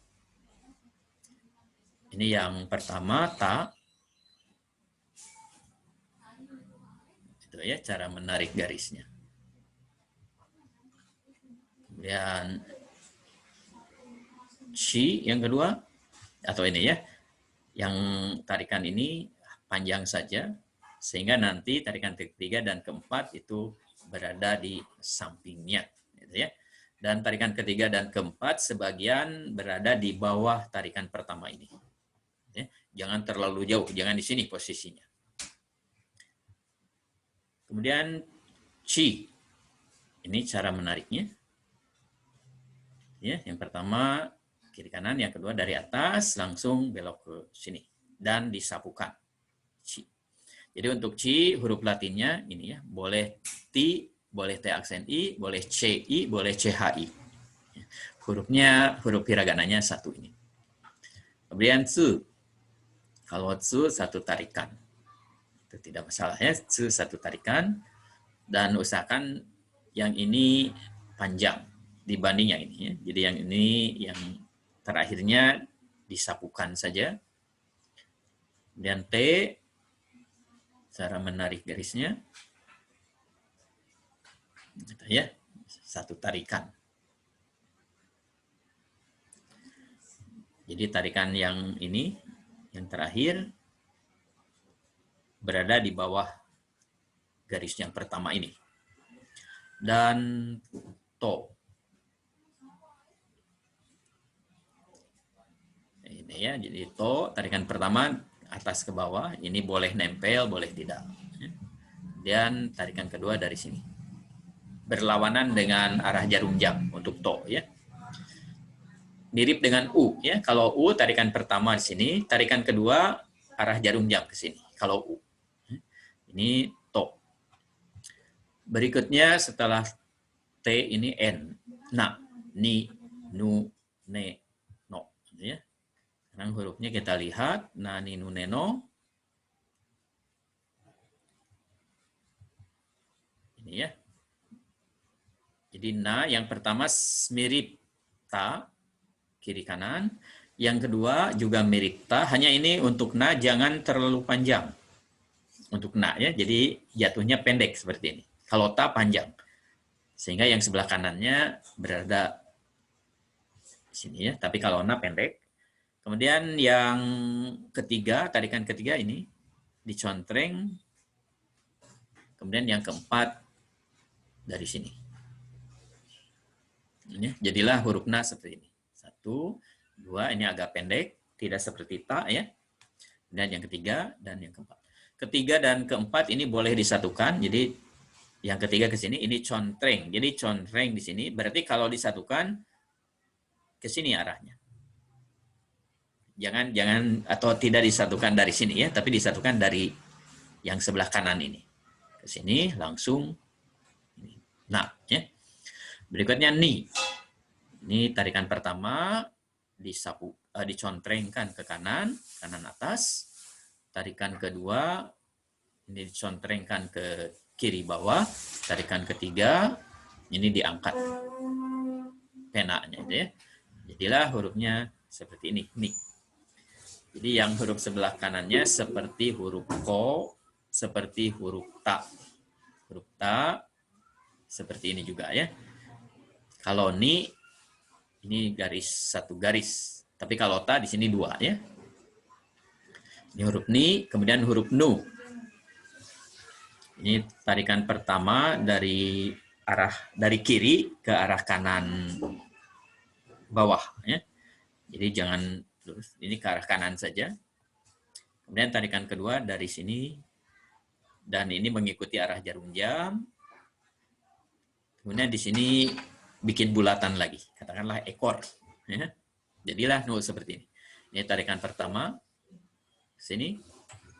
Ini yang pertama ta. Itu ya cara menarik garisnya. Kemudian chi yang kedua, atau ini ya, yang tarikan ini panjang saja, sehingga nanti tarikan ketiga dan keempat itu berada di sampingnya, gitu ya. Dan tarikan ketiga dan keempat sebagian berada di bawah tarikan pertama ini. Ya, jangan terlalu jauh, jangan di sini posisinya. Kemudian chi, ini cara menariknya. Ya, yang pertama kiri kanan, yang kedua dari atas langsung belok ke sini dan disapukan. Chi. Jadi untuk chi huruf latinnya ini ya, boleh ti, boleh t aksen i, boleh ci, boleh chi. Hurufnya huruf hiragananya satu ini. Kemudian tsu. Kalau tsu satu tarikan. Itu tidak masalah ya, tsu satu tarikan, dan usahakan yang ini panjang dibanding yang ini ya. Jadi yang ini yang terakhirnya disapukan saja. Kemudian T, cara menarik garisnya, gitu ya, satu tarikan. Jadi tarikan yang ini, yang terakhir, berada di bawah garis yang pertama ini. Dan to. Ini ya, jadi to, tarikan pertama atas ke bawah, ini boleh nempel, boleh tidak. Dan tarikan kedua dari sini. Berlawanan dengan arah jarum jam untuk to ya. Mirip dengan U ya. Kalau U tarikan pertama di sini, tarikan kedua arah jarum jam ke sini. Kalau U. Ini to. Berikutnya setelah T ini N. Na, ni, nu, ne, no ya. Sekarang hurufnya kita lihat, na, ni, nu, ne, no. Ini ya. Jadi na yang pertama mirip ta, kiri kanan. Yang kedua juga mirip ta, hanya ini untuk na jangan terlalu panjang. Untuk na ya, jadi jatuhnya pendek seperti ini. Kalau ta panjang. Sehingga yang sebelah kanannya berada di sini ya, tapi kalau na pendek. Kemudian yang ketiga, tarikan ketiga ini dicontreng. Kemudian yang keempat dari sini. Ini, jadilah huruf na seperti ini. 1, 2, ini agak pendek, tidak seperti ta ya. Dan yang ketiga dan yang keempat. Ketiga dan keempat ini boleh disatukan. Jadi yang ketiga ke sini ini contreng. Jadi contreng di sini berarti kalau disatukan ke sini arahnya. Jangan atau tidak disatukan dari sini ya, tapi disatukan dari yang sebelah kanan ini. Ke sini langsung nah ya. Berikutnya ni. Ini tarikan pertama dicontrengkan ke kanan atas. Tarikan kedua ini dicontrengkan ke kiri bawah. Tarikan ketiga ini diangkat penanya ya. Jadilah hurufnya seperti ini, ni. Jadi yang huruf sebelah kanannya seperti huruf ko, seperti huruf ta. Huruf ta seperti ini juga ya. Kalau ni ini satu garis. Tapi kalau ta di sini 2 ya. Ini huruf ni, kemudian huruf nu. Ini tarikan pertama dari kiri ke arah kanan bawah ya. Jadi jangan lurus, ini ke arah kanan saja. Kemudian tarikan kedua dari sini dan ini mengikuti arah jarum jam. Kemudian di sini bikin bulatan lagi, katakanlah ekor ya. Jadilah nu seperti ini. Ini tarikan pertama sini.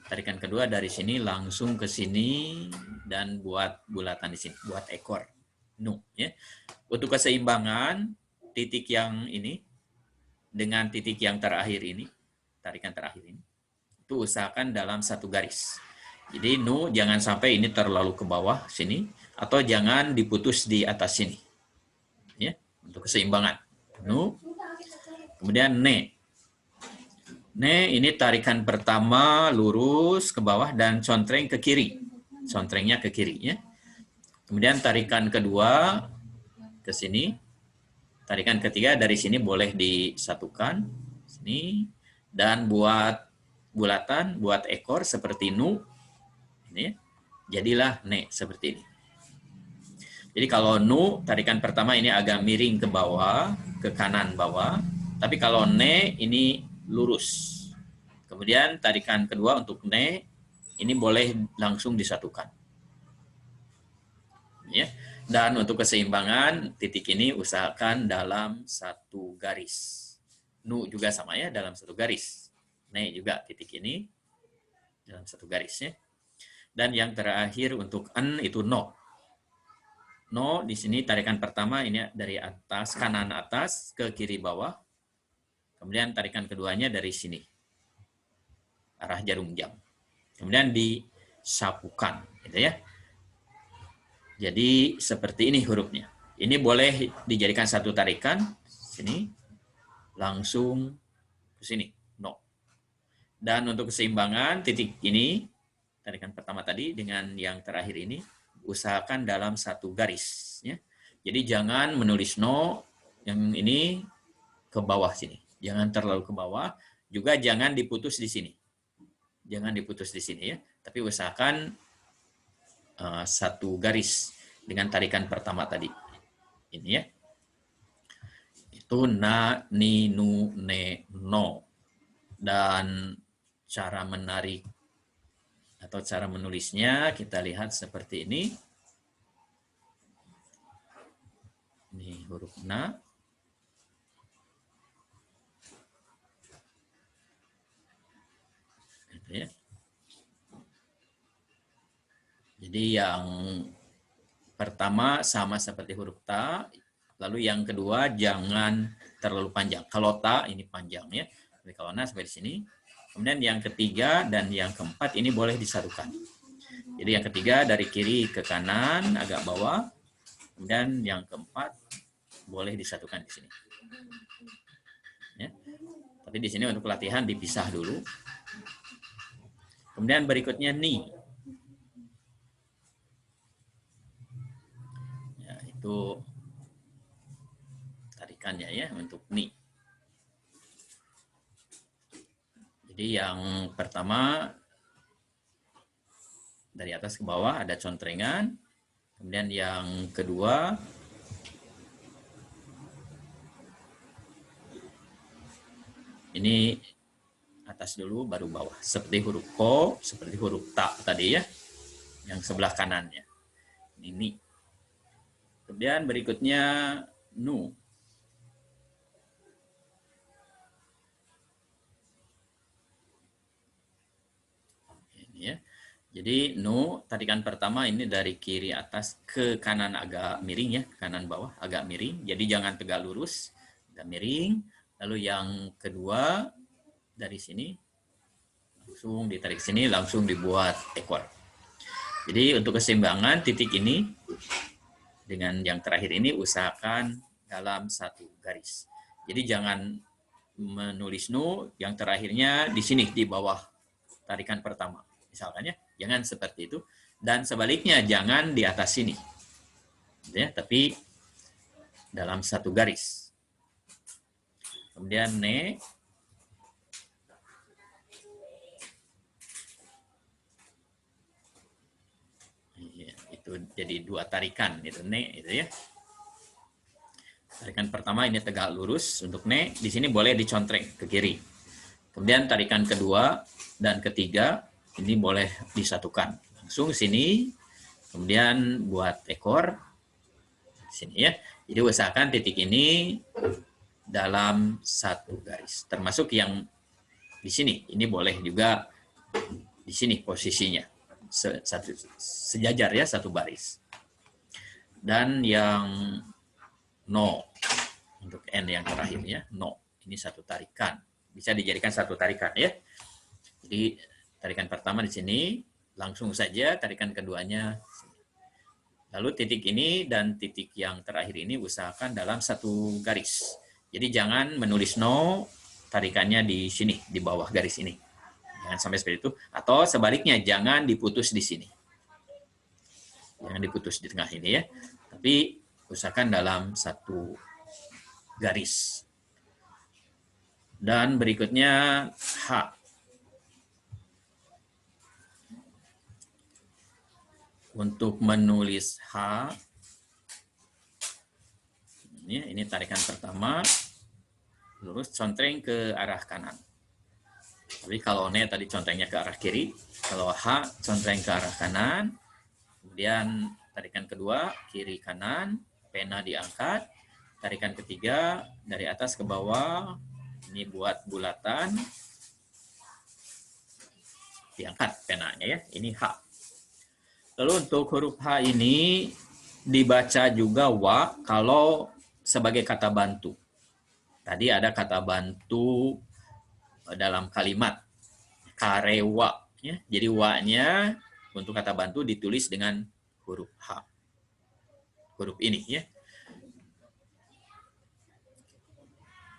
Tarikan kedua dari sini langsung ke sini dan buat bulatan di sini, buat ekor nu ya. Untuk keseimbangan titik yang ini dengan titik yang terakhir ini, tarikan terakhir ini, itu usahakan dalam satu garis. Jadi nu jangan sampai ini terlalu ke bawah sini atau jangan diputus di atas sini. Ya, untuk keseimbangan. Nu. Kemudian ne. Ne ini tarikan pertama lurus ke bawah dan contreng ke kiri. Contrengnya ke kiri ya. Kemudian tarikan kedua ke sini. Tarikan ketiga dari sini boleh disatukan sini dan buat bulatan, buat ekor seperti nu. Ini jadilah ne seperti ini. Jadi kalau nu tarikan pertama ini agak miring ke bawah, ke kanan bawah. Tapi kalau ne ini lurus. Kemudian tarikan kedua untuk ne ini boleh langsung disatukan. Ya. Dan untuk keseimbangan titik ini usahakan dalam satu garis. Nu juga sama ya, dalam satu garis. Ne juga titik ini dalam satu garis ya. Dan yang terakhir untuk en itu no. No di sini tarikan pertama ini dari atas kanan atas ke kiri bawah. Kemudian tarikan keduanya dari sini. Arah jarum jam. Kemudian disapukan gitu ya. Jadi seperti ini hurufnya. Ini boleh dijadikan satu tarikan sini langsung ke sini. No. Dan untuk keseimbangan titik ini tarikan pertama tadi dengan yang terakhir ini usahakan dalam satu garis ya. Jadi jangan menulis no yang ini ke bawah sini. Jangan terlalu ke bawah, juga jangan diputus di sini. Jangan diputus di sini ya, tapi usahakan satu garis dengan tarikan pertama tadi. Ini ya. Itu na, ni, nu, ne, no. Dan cara menarik atau cara menulisnya kita lihat seperti ini. Ini huruf na. Gitu ya. Jadi yang pertama sama seperti huruf ta, lalu yang kedua jangan terlalu panjang. Kalau ta ini panjang ya, tapi kalau na sampai di sini. Kemudian yang ketiga dan yang keempat ini boleh disatukan. Jadi yang ketiga dari kiri ke kanan agak bawah, kemudian yang keempat boleh disatukan di sini. Ya. Tapi di sini untuk latihan dipisah dulu. Kemudian berikutnya ni. Itu tarikannya ya untuk ni. Jadi yang pertama dari atas ke bawah ada contrengan. Kemudian yang kedua ini atas dulu baru bawah. Seperti huruf ko, seperti huruf ta tadi ya. Yang sebelah kanannya. Ini ni. Kemudian berikutnya nu. Ini ya. Jadi nu tarikan pertama ini dari kiri atas ke kanan agak miring ya, kanan bawah agak miring. Jadi jangan tegak lurus, agak miring. Lalu yang kedua dari sini langsung ditarik sini, langsung dibuat ekor. Jadi untuk keseimbangan titik ini dengan yang terakhir ini usahakan dalam satu garis. Jadi jangan menulis nu yang terakhirnya di sini di bawah tarikan pertama. Misalkan ya, jangan seperti itu. Dan sebaliknya jangan di atas sini. Ya, tapi dalam satu garis. Kemudian ne. Itu jadi dua tarikan itu ne itu ya. Tarikan pertama ini tegak lurus untuk ne, di sini boleh dicontreng ke kiri. Kemudian tarikan kedua dan ketiga ini boleh disatukan. Langsung sini, kemudian buat ekor sini ya. Jadi usahakan titik ini dalam satu garis. Termasuk yang di sini, ini boleh juga di sini posisinya. Sejajar ya, satu baris. Dan yang no untuk n yang terakhir ya, no ini satu tarikan, bisa dijadikan satu tarikan ya. Jadi tarikan pertama di sini, langsung saja tarikan keduanya. Lalu titik ini dan titik yang terakhir ini usahakan dalam satu garis. Jadi jangan menulis no tarikannya di sini di bawah garis ini. Jangan sampai seperti itu. Atau sebaliknya, jangan diputus di sini. Jangan diputus di tengah ini ya. Tapi usahakan dalam satu garis. Dan berikutnya H. Untuk menulis H, ini tarikan pertama, lurus contreng ke arah kanan. Tapi kalau ne tadi contrengnya ke arah kiri, kalau H contreng ke arah kanan, kemudian tarikan kedua kiri kanan, pena diangkat, tarikan ketiga dari atas ke bawah, ini buat bulatan, diangkat penanya ya, ini H. Lalu untuk huruf H ini dibaca juga wa kalau sebagai kata bantu. Tadi ada kata bantu dalam kalimat karewa ya. Jadi wa-nya untuk kata bantu ditulis dengan huruf H. Huruf ini ya.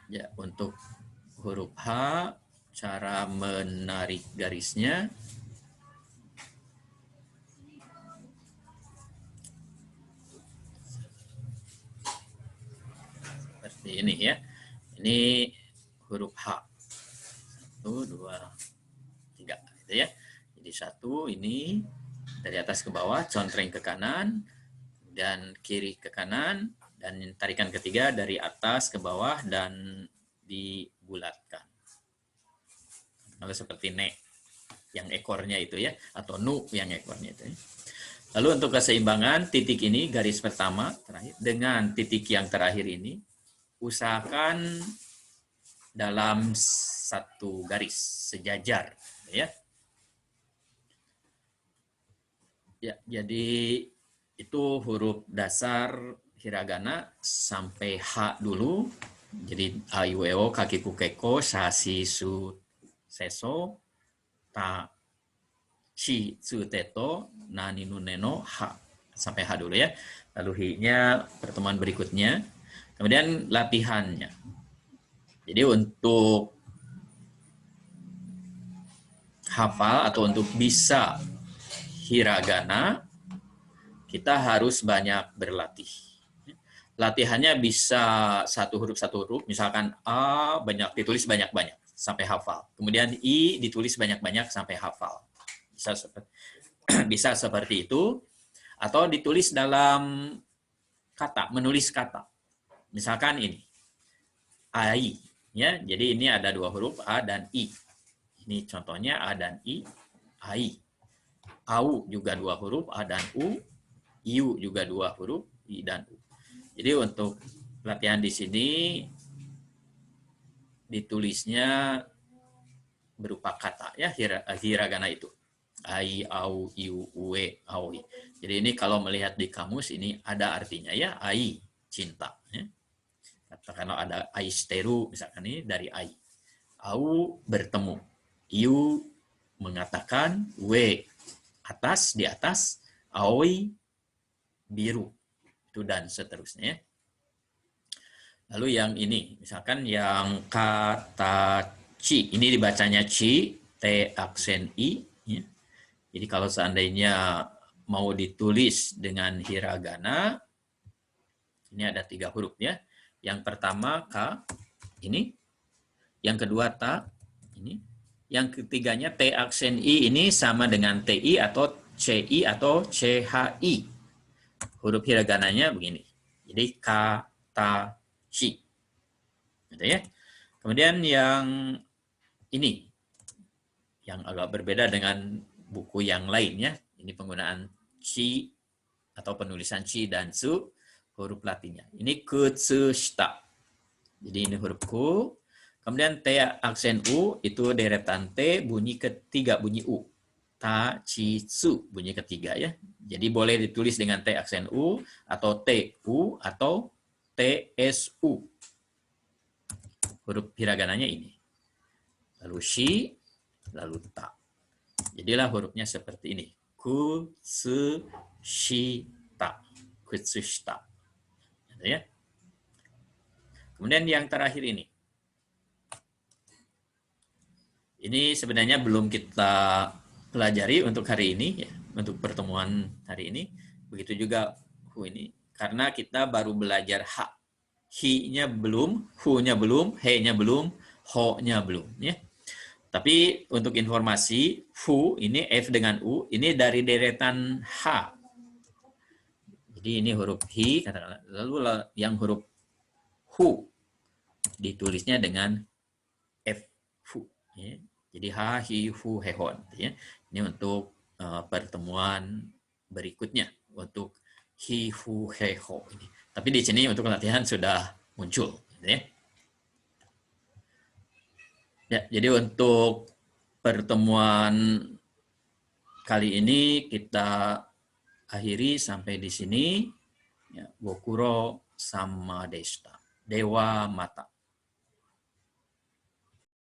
Ya, untuk huruf H cara menarik garisnya seperti ini ya. Ini huruf H. 1, 2, 3 gitu ya. Jadi 1 ini, dari atas ke bawah, contreng ke kanan, dan kiri ke kanan, dan tarikan ketiga dari atas ke bawah dan dibulatkan. Kalau seperti ne yang ekornya itu ya, atau nu yang ekornya itu ya. Lalu untuk keseimbangan, titik ini garis pertama terakhir dengan titik yang terakhir ini usahakan dalam satu garis sejajar ya. Ya, jadi itu huruf dasar hiragana sampai H dulu. Jadi a i u e o kaki ku keko sa si su seso ta chi tsu teto nani nu neno H sampai H dulu ya. Lalu hi-nya pertemuan berikutnya. Kemudian latihannya. Jadi untuk hafal atau untuk bisa hiragana, kita harus banyak berlatih. Latihannya bisa satu huruf, misalkan A banyak ditulis banyak-banyak sampai hafal. Kemudian I ditulis banyak-banyak sampai hafal. Bisa seperti itu, atau ditulis dalam kata, menulis kata. Misalkan ini, AI. Ya, jadi ini ada dua huruf A dan I. Ini contohnya A dan I, AI. AU juga dua huruf A dan U, IU juga dua huruf I dan U. Jadi untuk latihan di sini ditulisnya berupa kata ya, hiragana itu. Ai, au, iu, ue, aoi. Jadi ini kalau melihat di kamus ini ada artinya ya, ai, cinta. Ya. Katakanlah ada aisteru, misalkan ini dari ai. Au, bertemu. Iu, mengatakan. We, atas, di atas. Aoi, biru. Itu dan seterusnya. Lalu yang ini, misalkan yang kata ci, ini dibacanya ci, t aksen i. Ya. Jadi kalau seandainya mau ditulis dengan hiragana, ini ada 3 huruf ya. Yang pertama K, ini. Yang kedua ta, ini. Yang ketiganya T aksen I ini sama dengan TI atau CI atau CHI. Huruf hiragananya begini. Jadi K, ta, ci. Gitu ya. Kemudian yang ini, yang agak berbeda dengan buku yang lainnya. Ini penggunaan chi atau penulisan chi dan su, huruf latinnya. Ini kutsushita. Jadi ini huruf ku. Kemudian T aksen U itu deretan T, bunyi ketiga, bunyi U. Ta, chi, su, bunyi ketiga ya. Jadi boleh ditulis dengan T aksen U, atau T, U, atau T, S, U. Huruf hiragananya ini. Lalu shi, lalu ta. Jadilah hurufnya seperti ini. Kutsushita. Kutsushita. Ya. Kemudian yang terakhir ini. Ini sebenarnya belum kita pelajari untuk hari ini, ya, untuk pertemuan hari ini. Begitu juga hu ini, karena kita baru belajar ha. Hi-nya belum, hu-nya belum, he-nya belum, ho-nya belum. Ya. Tapi untuk informasi, hu ini F dengan U, ini dari deretan H. Jadi ini huruf hi, katakanlah. Lalu yang huruf hu ditulisnya dengan F, hu. Ya. Jadi ha, hi, hu, he, hon. Ya. Ini untuk pertemuan berikutnya untuk hi, hu, he, ho. Ini. Tapi di sini untuk latihan sudah muncul. Ya. Ya, jadi untuk pertemuan kali ini kita akhiri sampai di sini. Ya, Gokuro sama Desta. Dewa Mata.